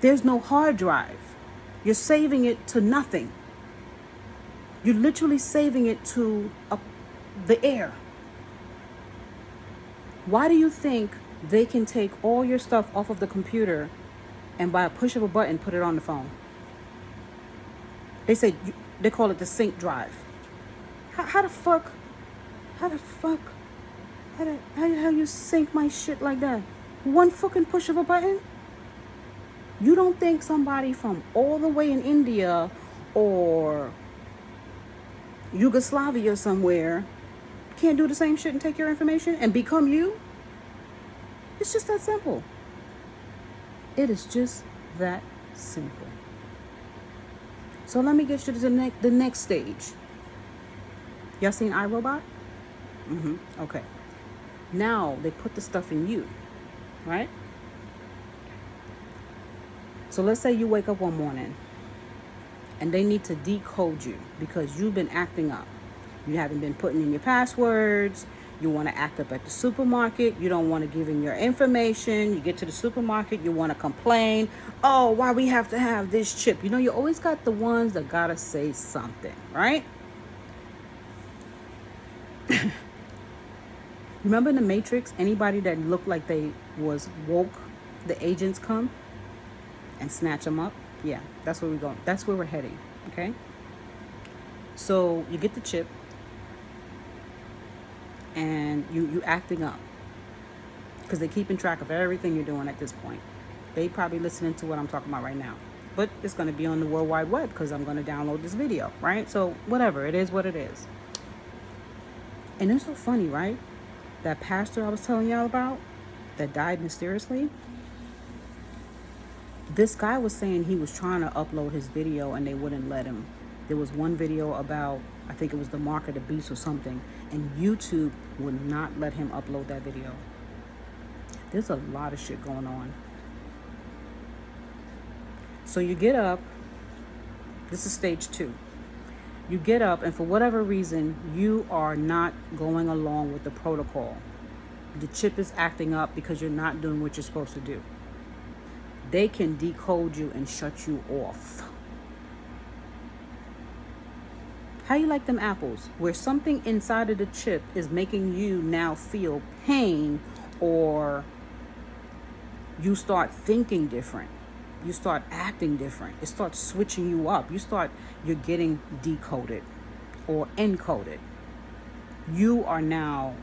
There's no hard drive. You're saving it to nothing. You're literally saving it to the air. Why do you think they can take all your stuff off of the computer and by a push of a button put it on the phone? They call it the sync drive. How the hell you sync my shit like that? One fucking push of a button? You don't think somebody from all the way in India or Yugoslavia somewhere can't do the same shit and take your information and become you? It's just that simple. It is just that simple. So let me get you to the next stage. Y'all seen iRobot? Okay. Now they put the stuff in you, right? So let's say you wake up one morning and they need to decode you because you've been acting up. You haven't been putting in your passwords. You want to act up at the supermarket. You don't want to give in your information. You get to the supermarket. You want to complain. Oh, why we have to have this chip? You know, you always got the ones that got to say something, right? Remember in the Matrix, anybody that looked like they was woke, the agents come and snatch them up? Yeah, that's where we're going. That's where we're heading, okay? So you get the chip and you acting up because they're keeping track of everything you're doing at this point. They probably listening to what I'm talking about right now. But it's going to be on the World Wide Web because I'm going to download this video, right? So whatever, it is what it is. And it's so funny, right? That pastor I was telling y'all about that died mysteriously. This guy was saying he was trying to upload his video and they wouldn't let him. There was one video about, I think it was the mark of the beast or something, and YouTube would not let him upload that video. There's a lot of shit going on. So you get up, this is stage 2. You get up and for whatever reason, you are not going along with the protocol. The chip is acting up because you're not doing what you're supposed to do. They can decode you and shut you off. How you like them apples? Where something inside of the chip is making you now feel pain, or you start thinking different. You start acting different. It starts switching you up. You're getting decoded or encoded. You are now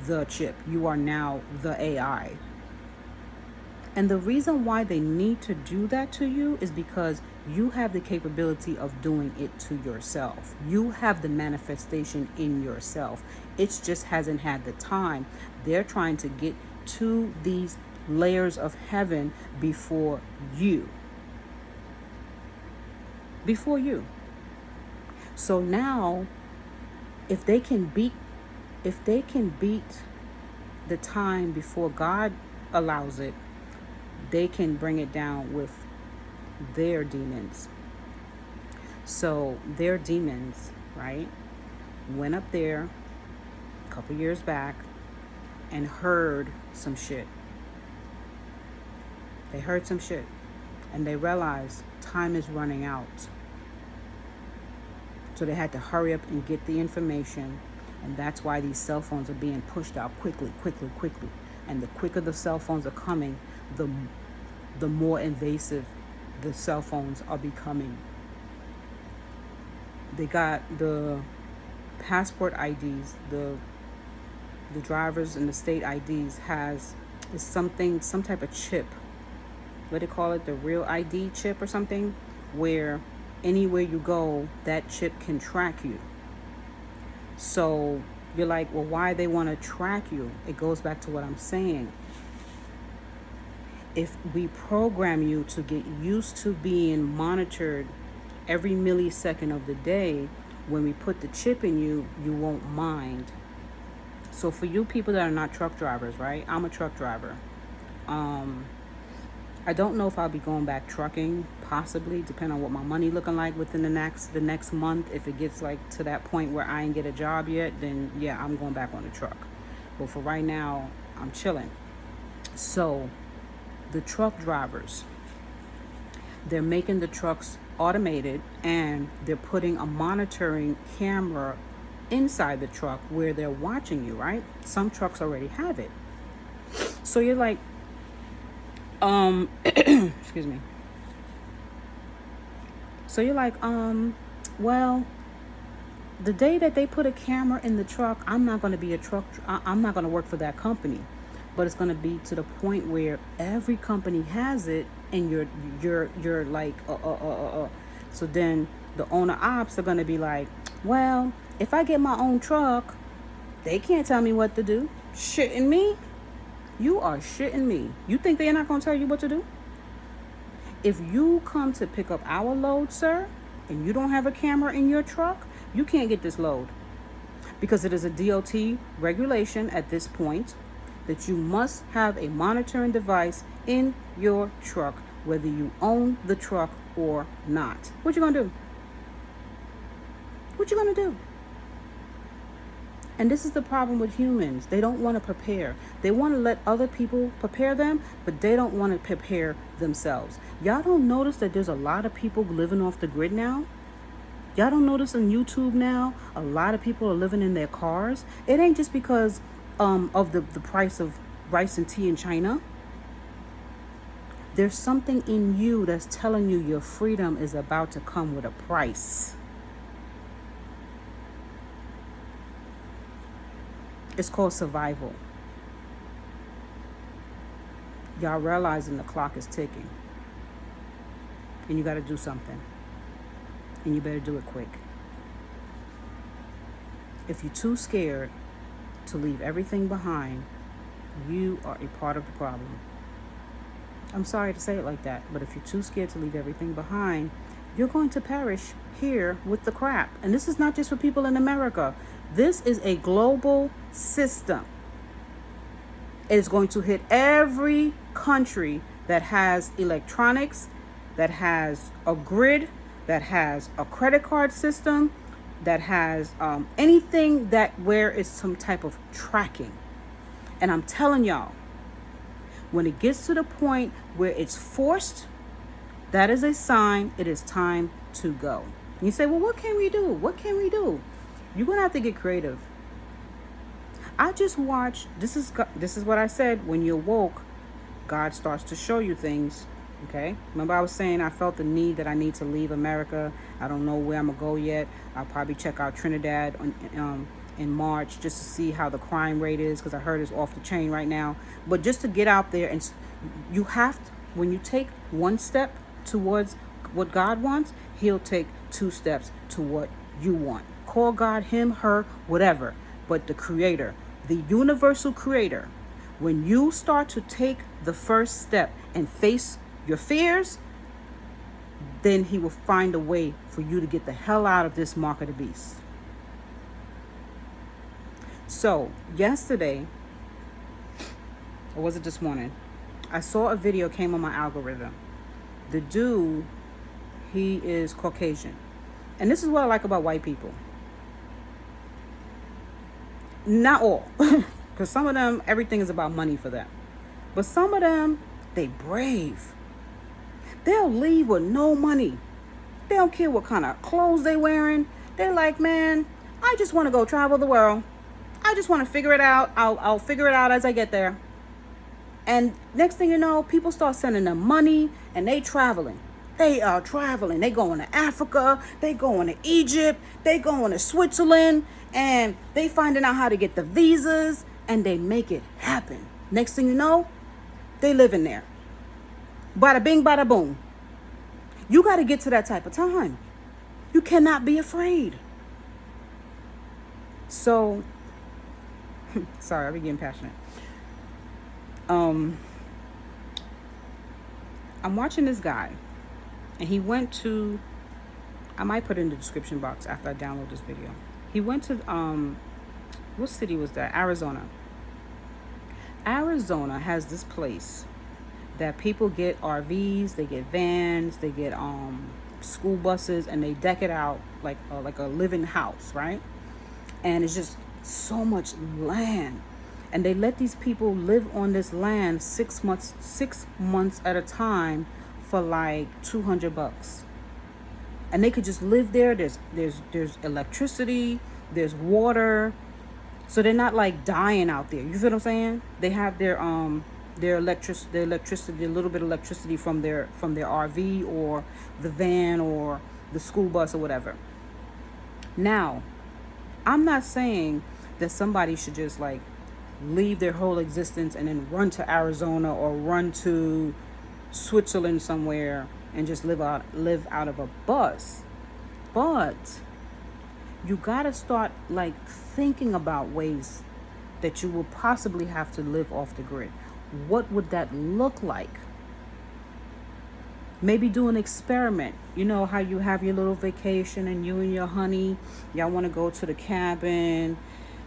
the chip. You are now the AI. And the reason why they need to do that to you is because you have the capability of doing it to yourself. You have the manifestation in yourself. It just hasn't had the time. They're trying to get to these layers of heaven before you. Before you. So now, if they can beat the time before God allows it, they can bring it down with their demons. So their demons, right, went up there a couple years back and heard some shit. They heard some shit and they realized time is running out. So they had to hurry up and get the information, and that's why these cell phones are being pushed out quickly. And the quicker the cell phones are coming, the more invasive the cell phones are becoming. They got the passport IDs, the drivers and the state IDs is some type of chip what do they call it, the real ID chip or something, where anywhere you go, that chip can track you. So you're like, well, why they want to track you? It goes back to what I'm saying. If we program you to get used to being monitored every millisecond of the day, when we put the chip in you, you won't mind. So for you people that are not truck drivers, right? I'm a truck driver. I don't know if I'll be going back trucking, possibly, depending on what my money looking like within the next month. If it gets like to that point where I ain't get a job yet, then yeah, I'm going back on the truck. But for right now, I'm chilling. So the truck drivers, they're making the trucks automated, and they're putting a monitoring camera inside the truck where they're watching you, right? Some trucks already have it. So you're like, excuse me. So you're like, well, the day that they put a camera in the truck, I'm not going to be I'm not going to work for that company. But it's going to be to the point where every company has it, and you're like, So then the owner ops are going to be like, well, if I get my own truck, they can't tell me what to do. Shitting me? You are shitting me. You think they're not going to tell you what to do? If you come to pick up our load, sir, and you don't have a camera in your truck, you can't get this load. Because it is a DOT regulation at this point that you must have a monitoring device in your truck, whether you own the truck or not. What you gonna do? What you gonna do? And this is the problem with humans. They don't want to prepare. They want to let other people prepare them, but they don't want to prepare themselves. Y'all don't notice that there's a lot of people living off the grid now? Y'all don't notice on YouTube now, a lot of people are living in their cars? It ain't just because of the price of rice and tea in China. There's something in you that's telling you your freedom is about to come with a price. It's called survival. Y'all realizing the clock is ticking. And you got to do something. And you better do it quick. If you're too scared to leave everything behind, you are a part of the problem. I'm sorry to say it like that, but if you're too scared to leave everything behind, you're going to perish here with the crap. And this is not just for people in America. This is a global system. It is going to hit every country that has electronics, that has a grid, that has a credit card system, that has anything that where it's some type of tracking. And I'm telling y'all, when it gets to the point where it's forced, that is a sign it is time to go. You say, well, what can we do? What can we do? You're going to have to get creative. I just watched, this is what I said, when you're woke, God starts to show you things, okay? Remember I was saying I felt the need that I need to leave America. I don't know where I'm going to go yet. I'll probably check out Trinidad in March just to see how the crime rate is, because I heard it's off the chain right now. But just to get out there, and you have to, when you take one step towards what God wants, he'll take two steps to what you want. Call God him, her, whatever. But the creator, the universal creator, when you start to take the first step and face your fears, then he will find a way for you to get the hell out of this mark of the beast. So yesterday, or was it this morning, I saw a video came on my algorithm. The dude, he is Caucasian. And this is what I like about white people. Not all, because some of them, everything is about money for them. But some of them, they brave. They'll leave with no money. They don't care what kind of clothes they wearing. They're like, man, I just want to go travel the world. I just want to figure it out. I'll figure it out as I get there. And next thing you know, people start sending them money, and they traveling. They are traveling. They going to Africa. They going to Egypt. They going to Switzerland. And they finding out how to get the visas. And they make it happen. Next thing you know, they living there. Bada bing, bada boom. You got to get to that type of time. You cannot be afraid. So, sorry, I'm getting passionate. I'm watching this guy, and he went to, I might put it in the description box after I download this video. He went to, what city was that? Arizona. Arizona has this place that people get RVs, they get vans, they get school buses, and they deck it out like a living house, right? And it's just so much land, and they let these people live on this land 6 months at a time for like $200, and they could just live there. There's electricity, there's water, so they're not like dying out there. You feel what I'm saying? They have their electricity, a little bit of electricity from their RV or the van or the school bus or whatever. Now, I'm not saying that somebody should just like leave their whole existence and then run to Arizona or run to Switzerland somewhere and just live out of a bus. But you gotta start like thinking about ways that you will possibly have to live off the grid. What would that look like? Maybe do an experiment. You know how you have your little vacation and you and your honey, y'all want to go to the cabin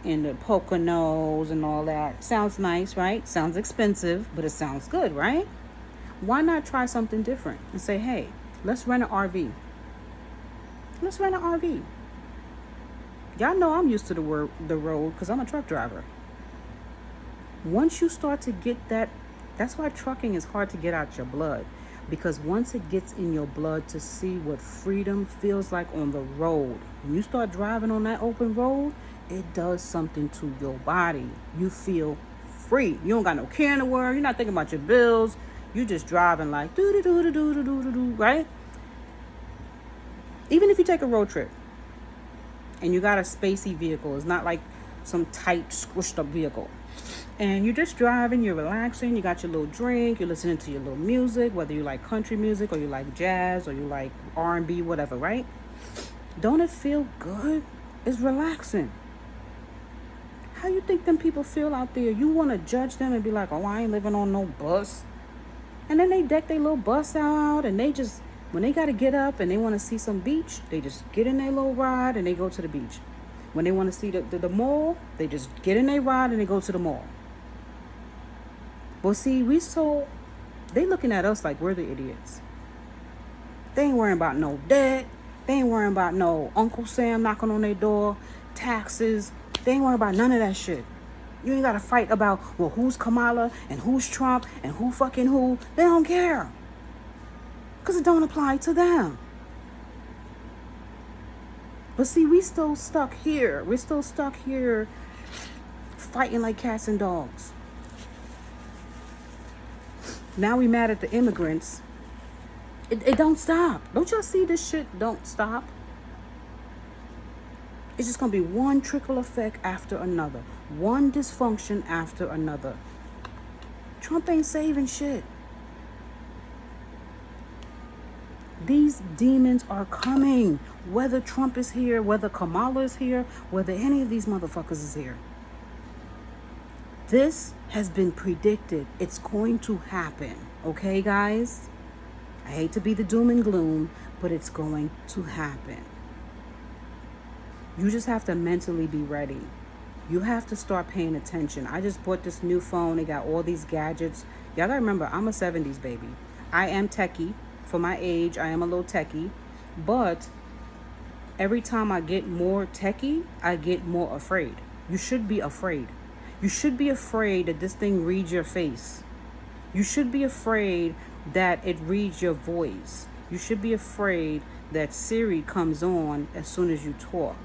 in the Poconos and all that. Sounds nice, right? Sounds expensive, but it sounds good, right? Why not try something different and say, hey, let's rent an RV. Let's rent an RV. Y'all know I'm used to the road because I'm a truck driver. Once you start to get that's why trucking is hard to get out your blood. Because once it gets in your blood to see what freedom feels like on the road, when you start driving on that open road, it does something to your body. You feel free. You don't got no care in the world. You're not thinking about your bills. You just driving like do, right? Even if you take a road trip and you got a spacey vehicle, it's not like some tight, squished up vehicle. And you're just driving, you're relaxing, you got your little drink, you're listening to your little music, whether you like country music or you like jazz or you like R&B, whatever, right? Don't it feel good? It's relaxing. How you think them people feel out there? You want to judge them and be like, oh, I ain't living on no bus. And then they deck their little bus out and they just, when they got to get up and they want to see some beach, they just get in their little ride and they go to the beach. When they want to see the mall, they just get in their ride and they go to the mall. But see, they looking at us like we're the idiots. They ain't worrying about no debt. They ain't worrying about no Uncle Sam knocking on their door, taxes. They ain't worrying about none of that shit. You ain't got to fight about, well, who's Kamala and who's Trump and who fucking who. They don't care. Because it don't apply to them. But see, we still stuck here. We're still stuck here fighting like cats and dogs. Now we mad at the immigrants. It don't stop. Don't y'all see this shit don't stop? It's just going to be one trickle effect after another. One dysfunction after another. Trump ain't saving shit. These demons are coming. Whether Trump is here, whether Kamala is here, whether any of these motherfuckers is here. This has been predicted. It's going to happen. Okay, guys? I hate to be the doom and gloom, but it's going to happen. You just have to mentally be ready. You have to start paying attention. I just bought this new phone. It got all these gadgets. Y'all gotta remember, I'm a 70s baby. I am techie. For my age, I am a little techie. But every time I get more techie, I get more afraid. You should be afraid. You should be afraid that this thing reads your face. You should be afraid that it reads your voice. You should be afraid that Siri comes on as soon as you talk.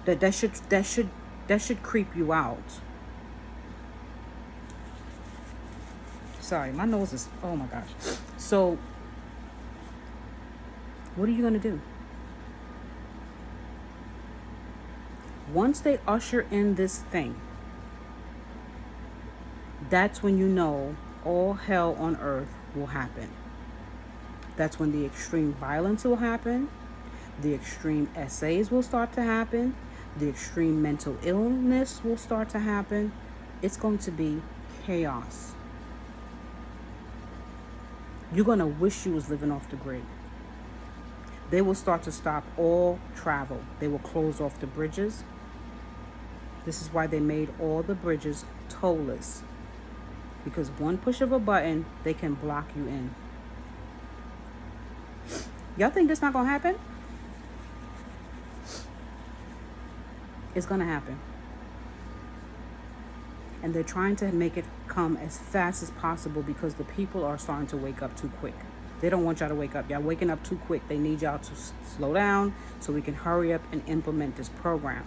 That should creep you out. Sorry, my nose is, oh my gosh. So, what are you going to do? Once they usher in this thing, that's when you know all hell on earth will happen. That's when the extreme violence will happen. The extreme essays will start to happen. The extreme mental illness will start to happen. It's going to be chaos. You're going to wish you was living off the grid. They will start to stop all travel. They will close off the bridges. This is why they made all the bridges tollless. Because one push of a button, they can block you in. Y'all think this not going to happen? It's going to happen. And they're trying to make it come as fast as possible because the people are starting to wake up too quick. They don't want y'all to wake up. Y'all waking up too quick. They need y'all to slow down so we can hurry up and implement this program.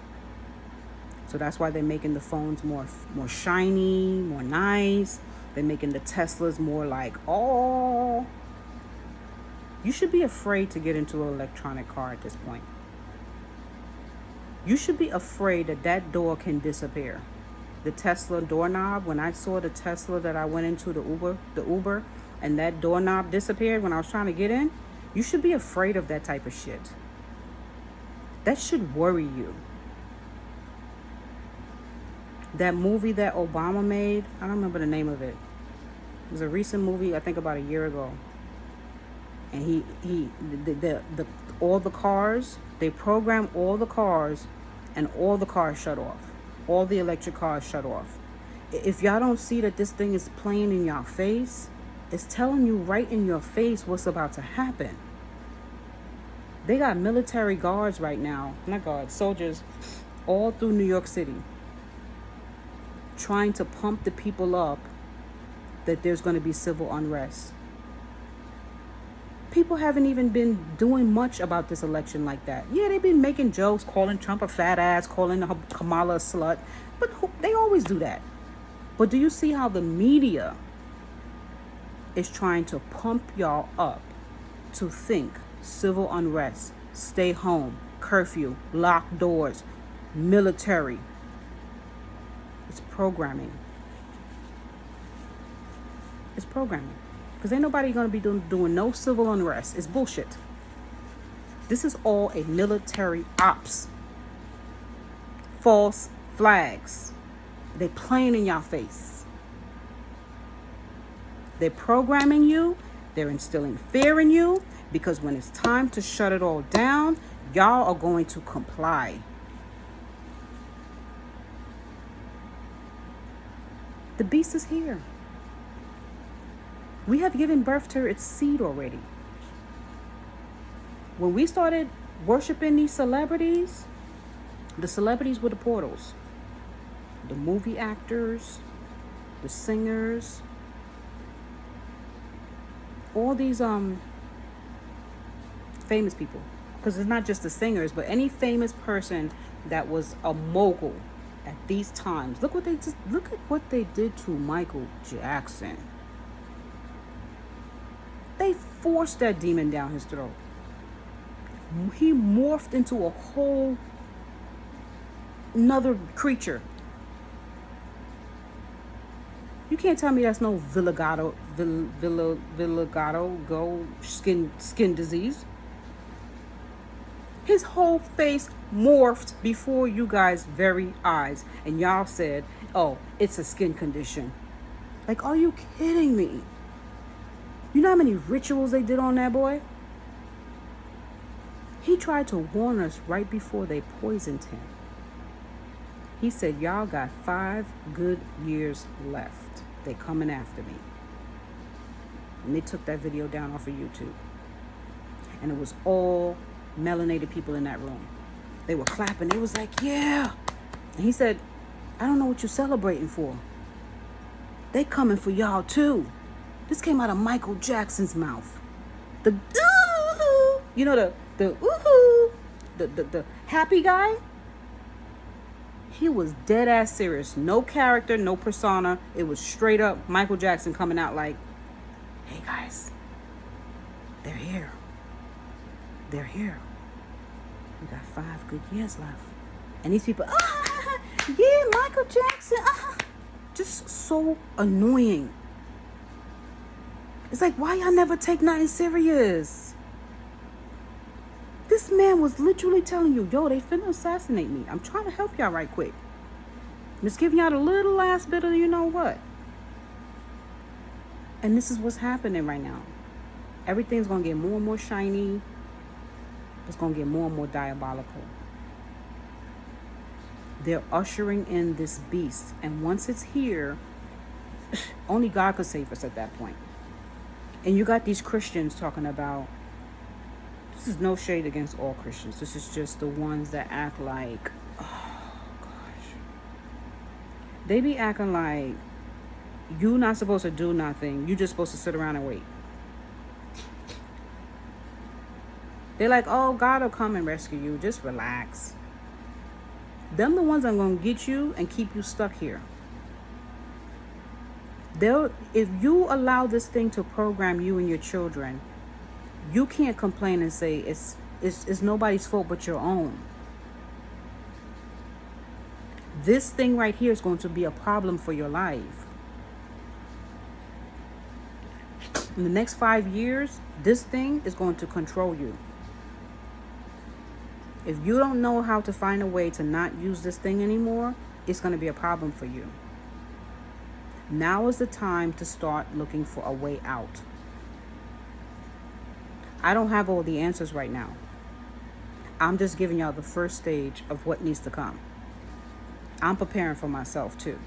So that's why they're making the phones more shiny, more nice. They're making the Teslas more like, oh. You should be afraid to get into an electronic car at this point. You should be afraid that that door can disappear. The Tesla doorknob, when I saw the Tesla that I went into, the Uber, and that doorknob disappeared when I was trying to get in, you should be afraid of that type of shit. That should worry you. That movie that Obama made, I don't remember the name of it. It was a recent movie, I think about a year ago. And all the cars, they program all the cars, and all the cars shut off. All the electric cars shut off. If y'all don't see that this thing is playing in your face, it's telling you right in your face what's about to happen. They got military guards right now, not guards, soldiers, all through New York City, trying to pump the people up that there's going to be civil unrest. People haven't even been doing much about this election like that. Yeah, they've been making jokes, calling Trump a fat ass, calling Kamala a slut, but they always do that. But do you see how the media is trying to pump y'all up to think civil unrest, stay home, curfew, locked doors, military? It's programming. It's programming. Because ain't nobody going to be doing no civil unrest. It's bullshit. This is all a military ops. False flags. They playing in your face. They're programming you. They're instilling fear in you. Because when it's time to shut it all down, y'all are going to comply. The beast is here. We have given birth to its seed already. When we started worshiping these celebrities, the celebrities were the portals. The movie actors, the singers, all these famous people. Because it's not just the singers, but any famous person that was a mogul at these times. Look at what they did to Michael Jackson. They forced that demon down his throat. He morphed into a whole another creature. You can't tell me that's no vitiligo skin disease. His whole face morphed before you guys' very eyes. And y'all said, oh, it's a skin condition. Like, are you kidding me? You know how many rituals they did on that boy? He tried to warn us right before they poisoned him. He said, y'all got 5 good years left. They coming after me. And they took that video down off of YouTube. And it was all melanated people in that room. They were clapping. They was like, yeah. And he said, I don't know what you're celebrating for. They coming for y'all too. This came out of Michael Jackson's mouth. The ooh, you know the ooh, the happy guy. He was dead ass serious. No character, no persona. It was straight up Michael Jackson coming out like, hey guys, they're here. They're here. We got 5 good years left. And these people, yeah, Michael Jackson, just so annoying. It's like, why y'all never take nothing serious? This man was literally telling you, yo, they finna assassinate me. I'm trying to help y'all right quick. Just giving y'all the little last bit of you know what. And this is what's happening right now. Everything's going to get more and more shiny. It's going to get more and more diabolical. They're ushering in this beast. And once it's here, only God could save us at that point. And you got these Christians talking about, this is no shade against all Christians. This is just the ones that act like, oh, gosh. They be acting like you're not supposed to do nothing. You're just supposed to sit around and wait. They're like, oh, God will come and rescue you. Just relax. Them the ones that are going to get you and keep you stuck here. If you allow this thing to program you and your children, you can't complain and say it's nobody's fault but your own. This thing right here is going to be a problem for your life. In the next 5 years, this thing is going to control you. If you don't know how to find a way to not use this thing anymore, it's going to be a problem for you. Now is the time to start looking for a way out. I don't have all the answers right now. I'm just giving y'all the first stage of what needs to come. I'm preparing for myself too.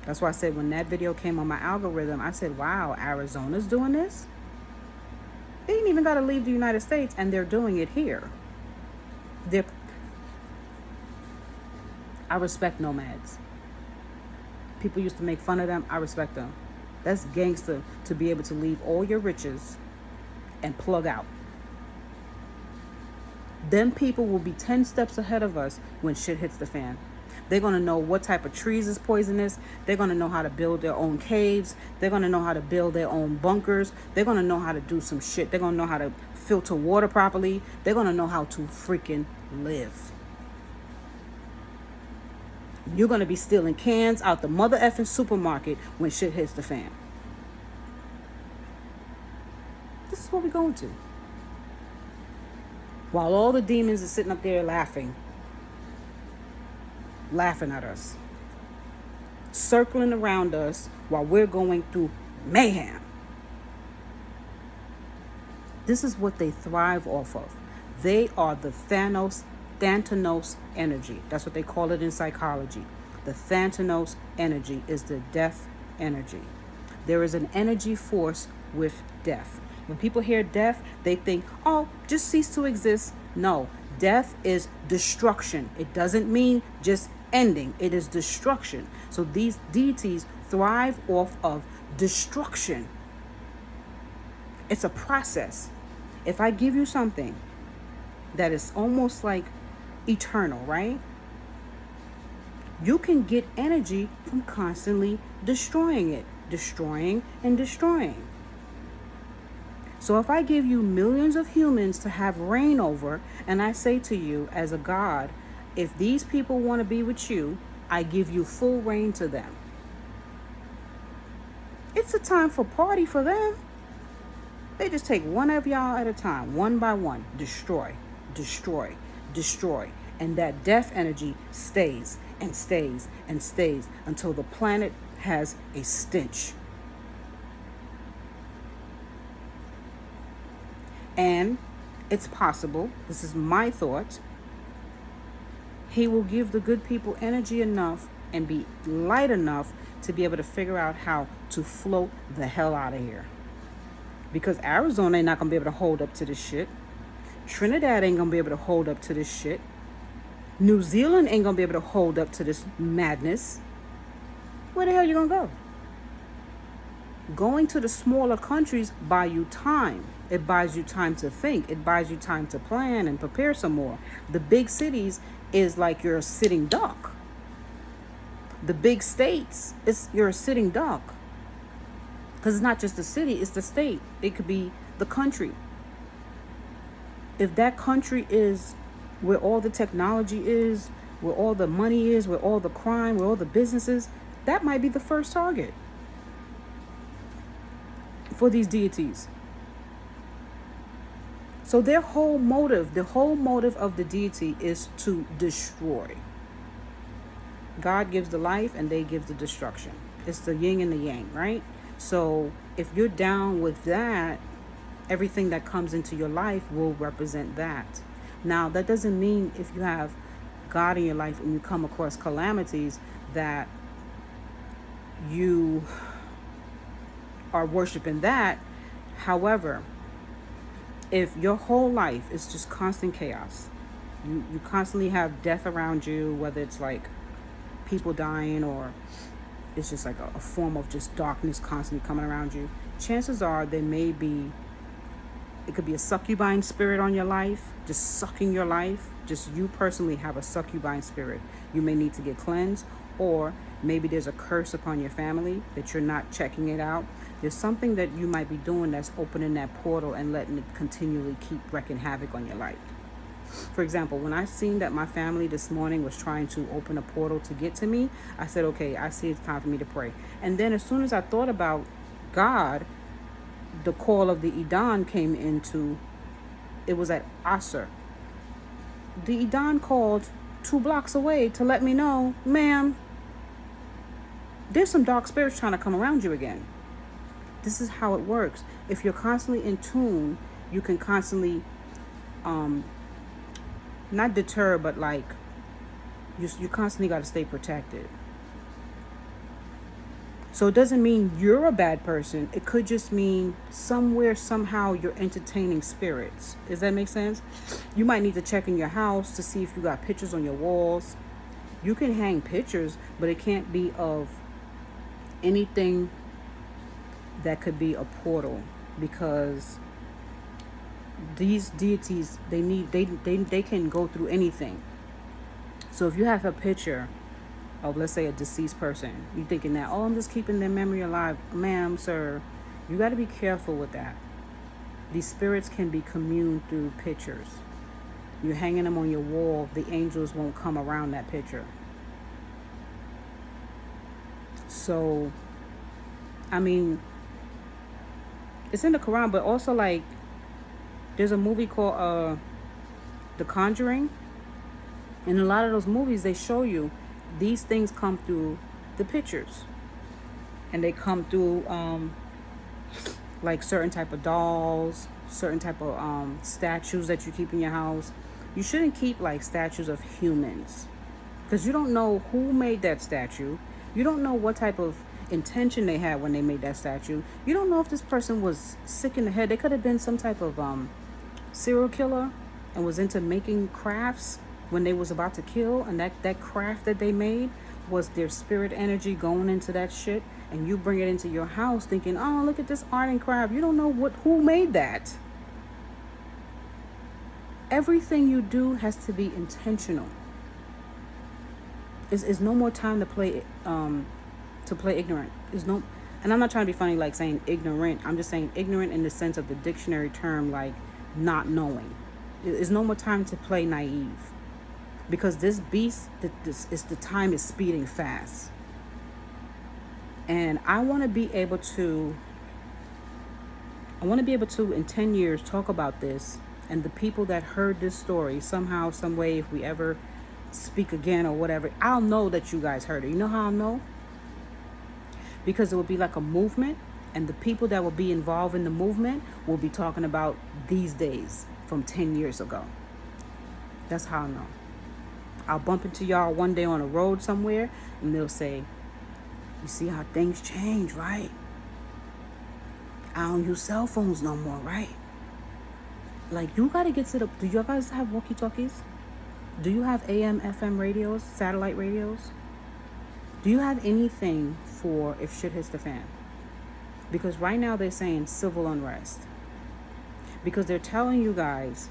That's why I said when that video came on my algorithm, I said, wow, Arizona's doing this? They ain't even got to leave the United States and they're doing it here. I respect nomads. People used to make fun of them. I respect them. That's gangster to be able to leave all your riches and plug out. Them people will be 10 steps ahead of us when shit hits the fan. They're going to know what type of trees is poisonous. They're going to know how to build their own caves. They're going to know how to build their own bunkers. They're going to know how to do some shit. They're going to know how to filter water properly. They're going to know how to freaking live. You're going to be stealing cans out the mother effing supermarket when shit hits the fan. This is what we're going to. While all the demons are sitting up there laughing at us, circling around us while we're going through mayhem. This is what they thrive off of. They are the Thanatos energy. That's what they call it in psychology. The Thanatos energy is the death energy. There is an energy force with death. When people hear death, they think, oh, just cease to exist. No, death is destruction. It doesn't mean just ending. It is destruction. So these deities thrive off of destruction. It's a process. If I give you something that is almost like eternal, right? You can get energy from constantly destroying it, destroying and destroying. So if I give you millions of humans to have reign over, and I say to you as a God, if these people want to be with you, I give you full reign to them. It's a time for party for them. They just take one of y'all at a time, one by one, destroy, destroy, destroy. And that death energy stays and stays and stays until the planet has a stench. And it's possible, this is my thought, he will give the good people energy enough and be light enough to be able to figure out how to float the hell out of here. Because Arizona ain't not going to be able to hold up to this shit. Trinidad ain't going to be able to hold up to this shit. New Zealand ain't going to be able to hold up to this madness. Where the hell you going to go? Going to the smaller countries buy you time. It buys you time to think. It buys you time to plan and prepare some more. The big cities is like you're a sitting duck. The big states, you're a sitting duck. Because it's not just the city, it's the state. It could be the country. If that country is where all the technology is, where all the money is, where all the crime, where all the businesses, that might be the first target. for these deities. So their whole motive, the whole motive of the deity is to destroy. God gives the life and they give the destruction. It's the yin and the yang, right? So if you're down with that, everything that comes into your life will represent that. Now, that doesn't mean if you have God in your life and you come across calamities that you are worshiping that. However, if your whole life is just constant chaos, you constantly have death around you, whether it's like people dying or it's just like a form of just darkness constantly coming around you, chances are there may be, it could be a succubine spirit on your life, just sucking your life. Just you personally have a succubine spirit. You may need to get cleansed, or maybe there's a curse upon your family that you're not checking it out. There's something that you might be doing that's opening that portal and letting it continually keep wreaking havoc on your life. For example, when I seen that my family this morning was trying to open a portal to get to me, I said, okay, I see it's time for me to pray. And then as soon as I thought about God, the call of the Idan came into, it was at Asr. The Idan called 2 blocks away to let me know, ma'am, there's some dark spirits trying to come around you again. This is how it works. If you're constantly in tune, you can constantly, not deter, but like, you constantly got to stay protected. So it doesn't mean you're a bad person. It could just mean somewhere, somehow you're entertaining spirits. Does that make sense? You might need to check in your house to see if you got pictures on your walls. You can hang pictures, but it can't be of anything that could be a portal, because these deities, they can go through anything. So if you have a picture of, let's say, a deceased person, you thinking that, oh, I'm just keeping their memory alive. Ma'am, sir, you got to be careful with that. These spirits can be communed through pictures. You're hanging them on your wall, the angels won't come around that picture. So, I mean, it's in the Quran, but also like, there's a movie called The Conjuring. In a lot of those movies, they show you these things come through the pictures, and they come through like certain type of dolls, certain type of statues that you keep in your house. You shouldn't keep like statues of humans, because you don't know who made that statue. You don't know what type of intention they had when they made that statue. You don't know if this person was sick in the head. They could have been some type of serial killer and was into making crafts when they was about to kill, and that craft that they made was their spirit energy going into that shit, and you bring it into your house thinking, oh, look at this art and craft. You don't know who made that. Everything you do has to be intentional. Is no more time to play ignorant. And I'm not trying to be funny like saying ignorant. I'm just saying ignorant in the sense of the dictionary term, like not knowing. There's no more time to play naive, because this beast, the time is speeding fast. And I want to be able to in 10 years talk about this, and the people that heard this story somehow, some way, if we ever speak again or whatever, I'll know that you guys heard it. You know how I'll know? Because it will be like a movement, and the people that will be involved in the movement will be talking about these days from 10 years ago. That's how I'll know. I'll bump into y'all one day on a road somewhere, and they'll say, you see how things change, right? I don't use cell phones no more, right? Like, you got to get to the... Do you guys have walkie-talkies? Do you have AM, FM radios, satellite radios? Do you have anything for if shit hits the fan? Because right now they're saying civil unrest. Because they're telling you guys...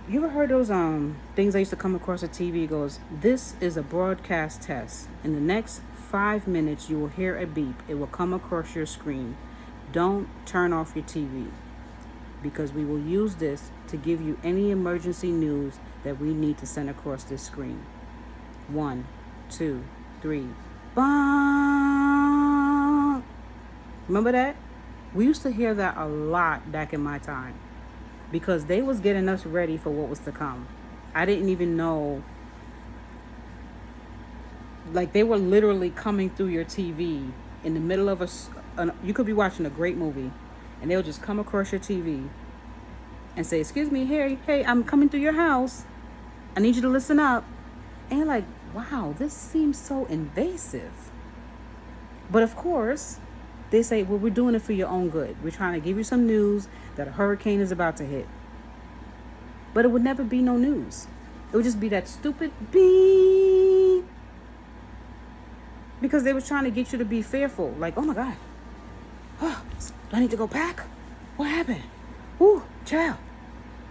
You ever heard those things I used to come across the TV? It goes, this is a broadcast test. In the next 5 minutes, you will hear a beep. It will come across your screen. Don't turn off your TV, because we will use this to give you any emergency news that we need to send across this screen. 1, 2, 3. Bang! Remember that? We used to hear that a lot back in my time because they was getting us ready for what was to come. I didn't even know, like they were literally coming through your TV in the middle of you could be watching a great movie and they'll just come across your TV and say, "Excuse me, hey, I'm coming through your house. I need you to listen up." And you're like, wow, this seems so invasive. But of course, they say, well, we're doing it for your own good. We're trying to give you some news that a hurricane is about to hit. But it would never be no news. It would just be that stupid beep. Because they was trying to get you to be fearful. Like, oh my God. Oh, do I need to go pack? What happened? Ooh, child.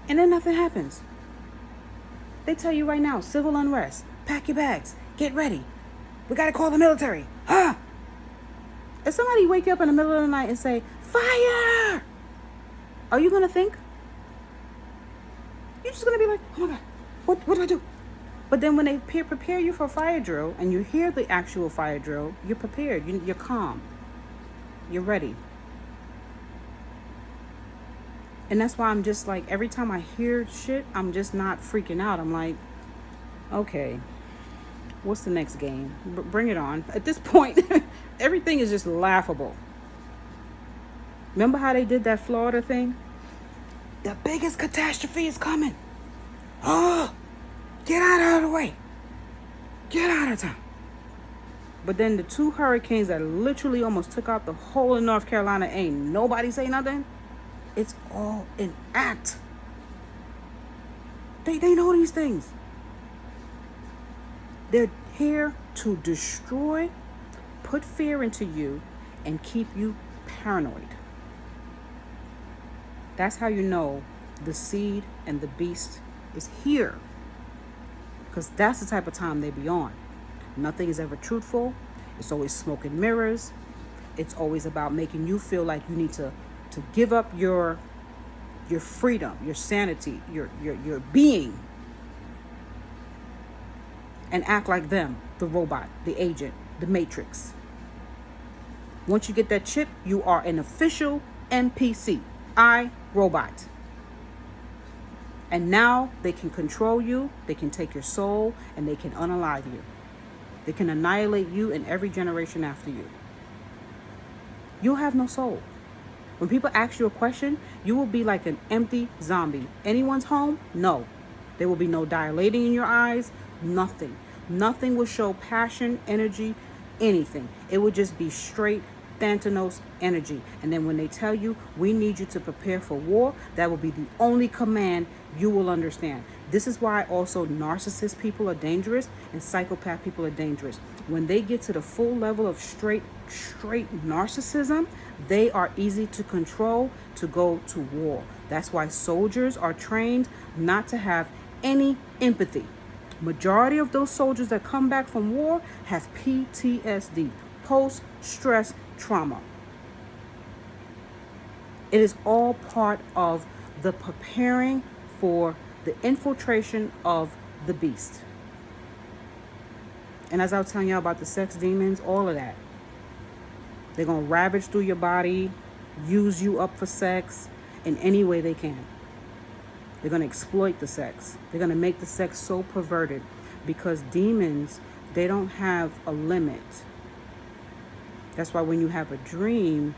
And then nothing happens. They tell you right now, civil unrest. Pack your bags. Get ready. We got to call the military. Ah! If somebody wake you up in the middle of the night and say, fire! Are you going to think? You're just going to be like, oh my God, what do I do? But then when they prepare you for a fire drill and you hear the actual fire drill, you're prepared. You're calm. You're ready. And that's why I'm just like, every time I hear shit, I'm just not freaking out. I'm like, okay, what's the next game? Bring it on. At this point, everything is just laughable. Remember how they did that Florida thing? The biggest catastrophe is coming. Oh, get out of the way. Get out of town. But then the 2 hurricanes that literally almost took out the whole of North Carolina, ain't nobody say nothing. It's all an act. They know these things. They're here to destroy, put fear into you, and keep you paranoid. That's how you know the seed and the beast is here. Because that's the type of time they be on. Nothing is ever truthful. It's always smoke and mirrors. It's always about making you feel like you need to give up your freedom, your sanity, your being, and act like them, the robot, the agent, the matrix. Once you get that chip, you are an official NPC, iRobot. And now they can control you, they can take your soul, and they can unalive you. They can annihilate you and every generation after you. You'll have no soul. When people ask you a question, you will be like an empty zombie. Anyone's home? No. There will be no dilating in your eyes, nothing. Nothing will show passion, energy, anything. It will just be straight Thanatos energy. And then when they tell you, we need you to prepare for war, that will be the only command you will understand. This is why also narcissist people are dangerous and psychopath people are dangerous. When they get to the full level of straight narcissism, they are easy to control to go to war. That's why soldiers are trained not to have any empathy. Majority of those soldiers that come back from war have PTSD, post-stress trauma. It is all part of the preparing for the infiltration of the beast. And as I was telling y'all about the sex demons, all of that. They're going to ravage through your body, use you up for sex in any way they can. They're going to exploit the sex. They're going to make the sex so perverted because demons, they don't have a limit. That's why when you have a dream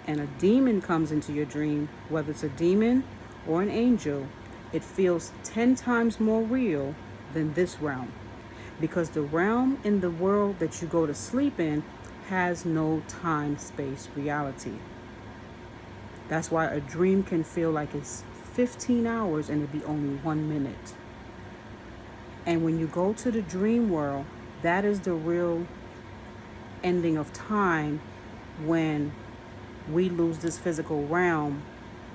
and a demon comes into your dream, whether it's a demon or an angel, it feels 10 times more real than this realm. Because the realm in the world that you go to sleep in has no time, space, reality. That's why a dream can feel like it's 15 hours and it'd be only 1 minute. And when you go to the dream world, that is the real ending of time when we lose this physical realm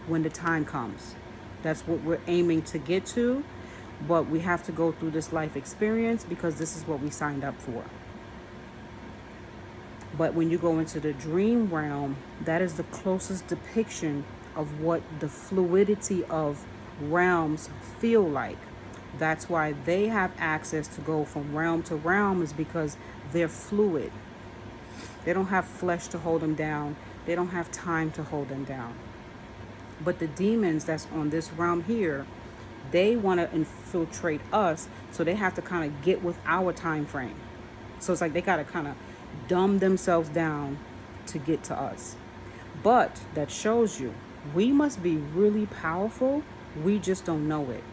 when the time comes. That's what we're aiming to get to, but we have to go through this life experience because this is what we signed up for. But when you go into the dream realm, that is the closest depiction of what the fluidity of realms feel like. That's why they have access to go from realm to realm, is because they're fluid. They don't have flesh to hold them down. They don't have time to hold them down. But the demons that's on this realm here, they want to infiltrate us, so they have to kind of get with our time frame. So it's like they got to kind of dumb themselves down to get to us. But that shows you we must be really powerful. We just don't know it.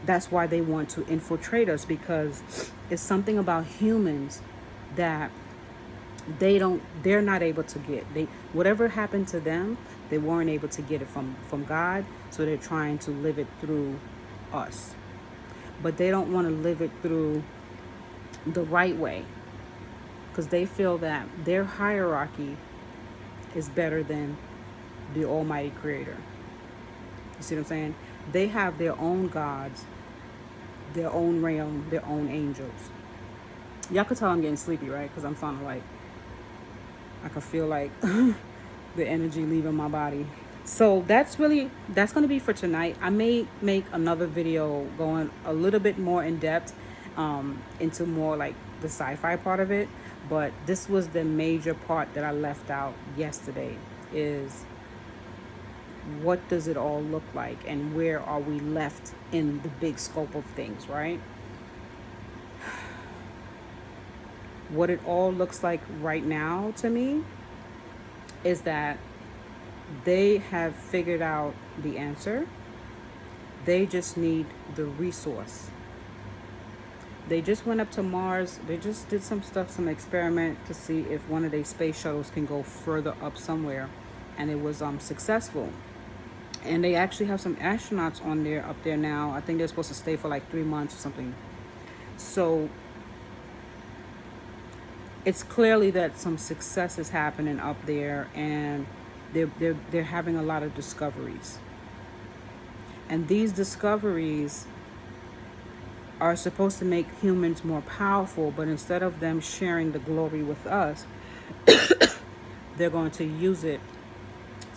That's why they want to infiltrate us, because it's something about humans that they're not able to get. They, whatever happened to them, they weren't able to get it from God, so they're trying to live it through us. But they don't want to live it through the right way, because they feel that their hierarchy is better than the Almighty Creator. You see what I'm saying? They have their own gods, their own realm, their own angels. Y'all could tell I'm getting sleepy, right? Because I'm sounding like, I can feel like the energy leaving my body. So that's going to be for tonight. I may make another video going a little bit more in depth into more like the sci-fi part of it. But this was the major part that I left out yesterday, is what does it all look like and where are we left in the big scope of things, right? What it all looks like right now to me is that they have figured out the answer. They just need the resource. They just went up to Mars. They just did some stuff, some experiment to see if one of their space shuttles can go further up somewhere. And it was successful. And they actually have some astronauts on there, up there now. I think they're supposed to stay for like 3 months or something. So it's clearly that some success is happening up there, and they're having a lot of discoveries. And these discoveries are supposed to make humans more powerful, but instead of them sharing the glory with us, they're going to use it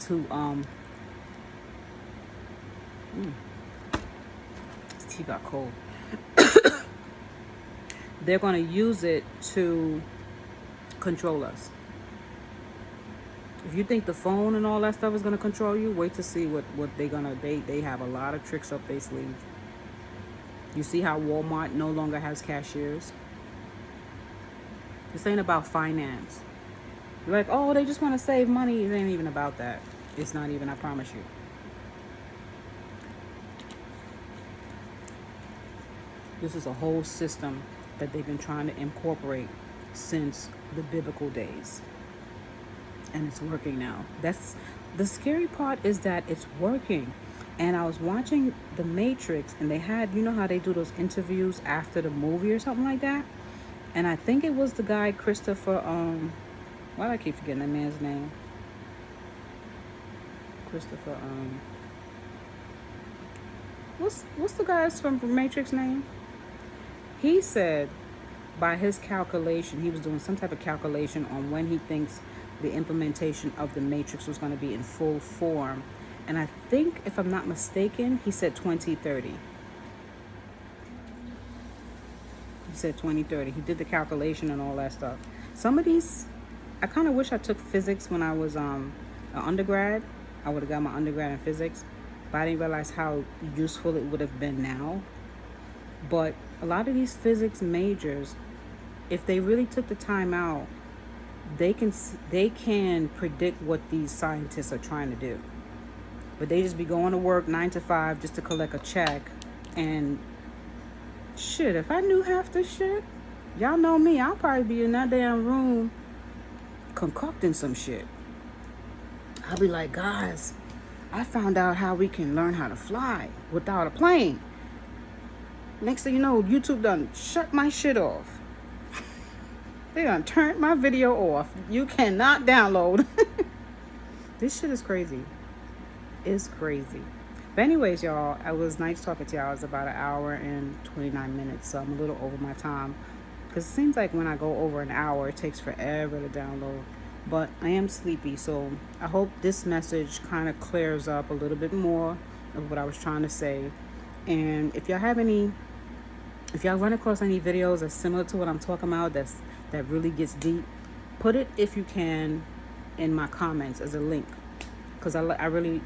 to this tea got cold. They're going to use it to control us. If you think the phone and all that stuff is going to control you, wait to see what they're going to, they have a lot of tricks up their sleeve. You see how Walmart no longer has cashiers? This ain't about finance. You're like, oh, they just want to save money. It ain't even about that. It's not even, I promise you. This is a whole system that they've been trying to incorporate since the biblical days. And it's working now. That's the scary part, is that it's working. And I was watching The Matrix, and they had, you know how they do those interviews after the movie or something like that? And I think it was the guy, Christopher, why do I keep forgetting that man's name? Christopher, what's the guy's from Matrix name? He said, by his calculation, he was doing some type of calculation on when he thinks the implementation of the Matrix was going to be in full form. And I think, if I'm not mistaken, he said 2030. He said 2030. He did the calculation and all that stuff. Some of these, I kind of wish I took physics when I was an undergrad. I would have got my undergrad in physics. But I didn't realize how useful it would have been now. But a lot of these physics majors, if they really took the time out, they can predict what these scientists are trying to do. But they just be going to work 9 to 5 just to collect a check. And shit, if I knew half this shit, y'all know me, I'll probably be in that damn room concocting some shit. I'll be like, guys, I found out how we can learn how to fly without a plane. Next thing you know, YouTube done shut my shit off. They done turned my video off. You cannot download. This shit is crazy. It's crazy. But anyways, y'all, it was nice talking to y'all. It's about an hour and 29 minutes, so I'm a little over my time. Because it seems like when I go over an hour, it takes forever to download. But I am sleepy, so I hope this message kind of clears up a little bit more of what I was trying to say. And if y'all run across any videos that's similar to what I'm talking about, that really gets deep, Put it if you can in my comments as a link, because I really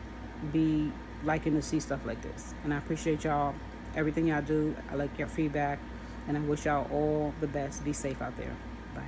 be liking to see stuff like this, and I appreciate y'all, everything y'all do. I like your feedback, and I wish y'all all the best. Be safe out there. Bye.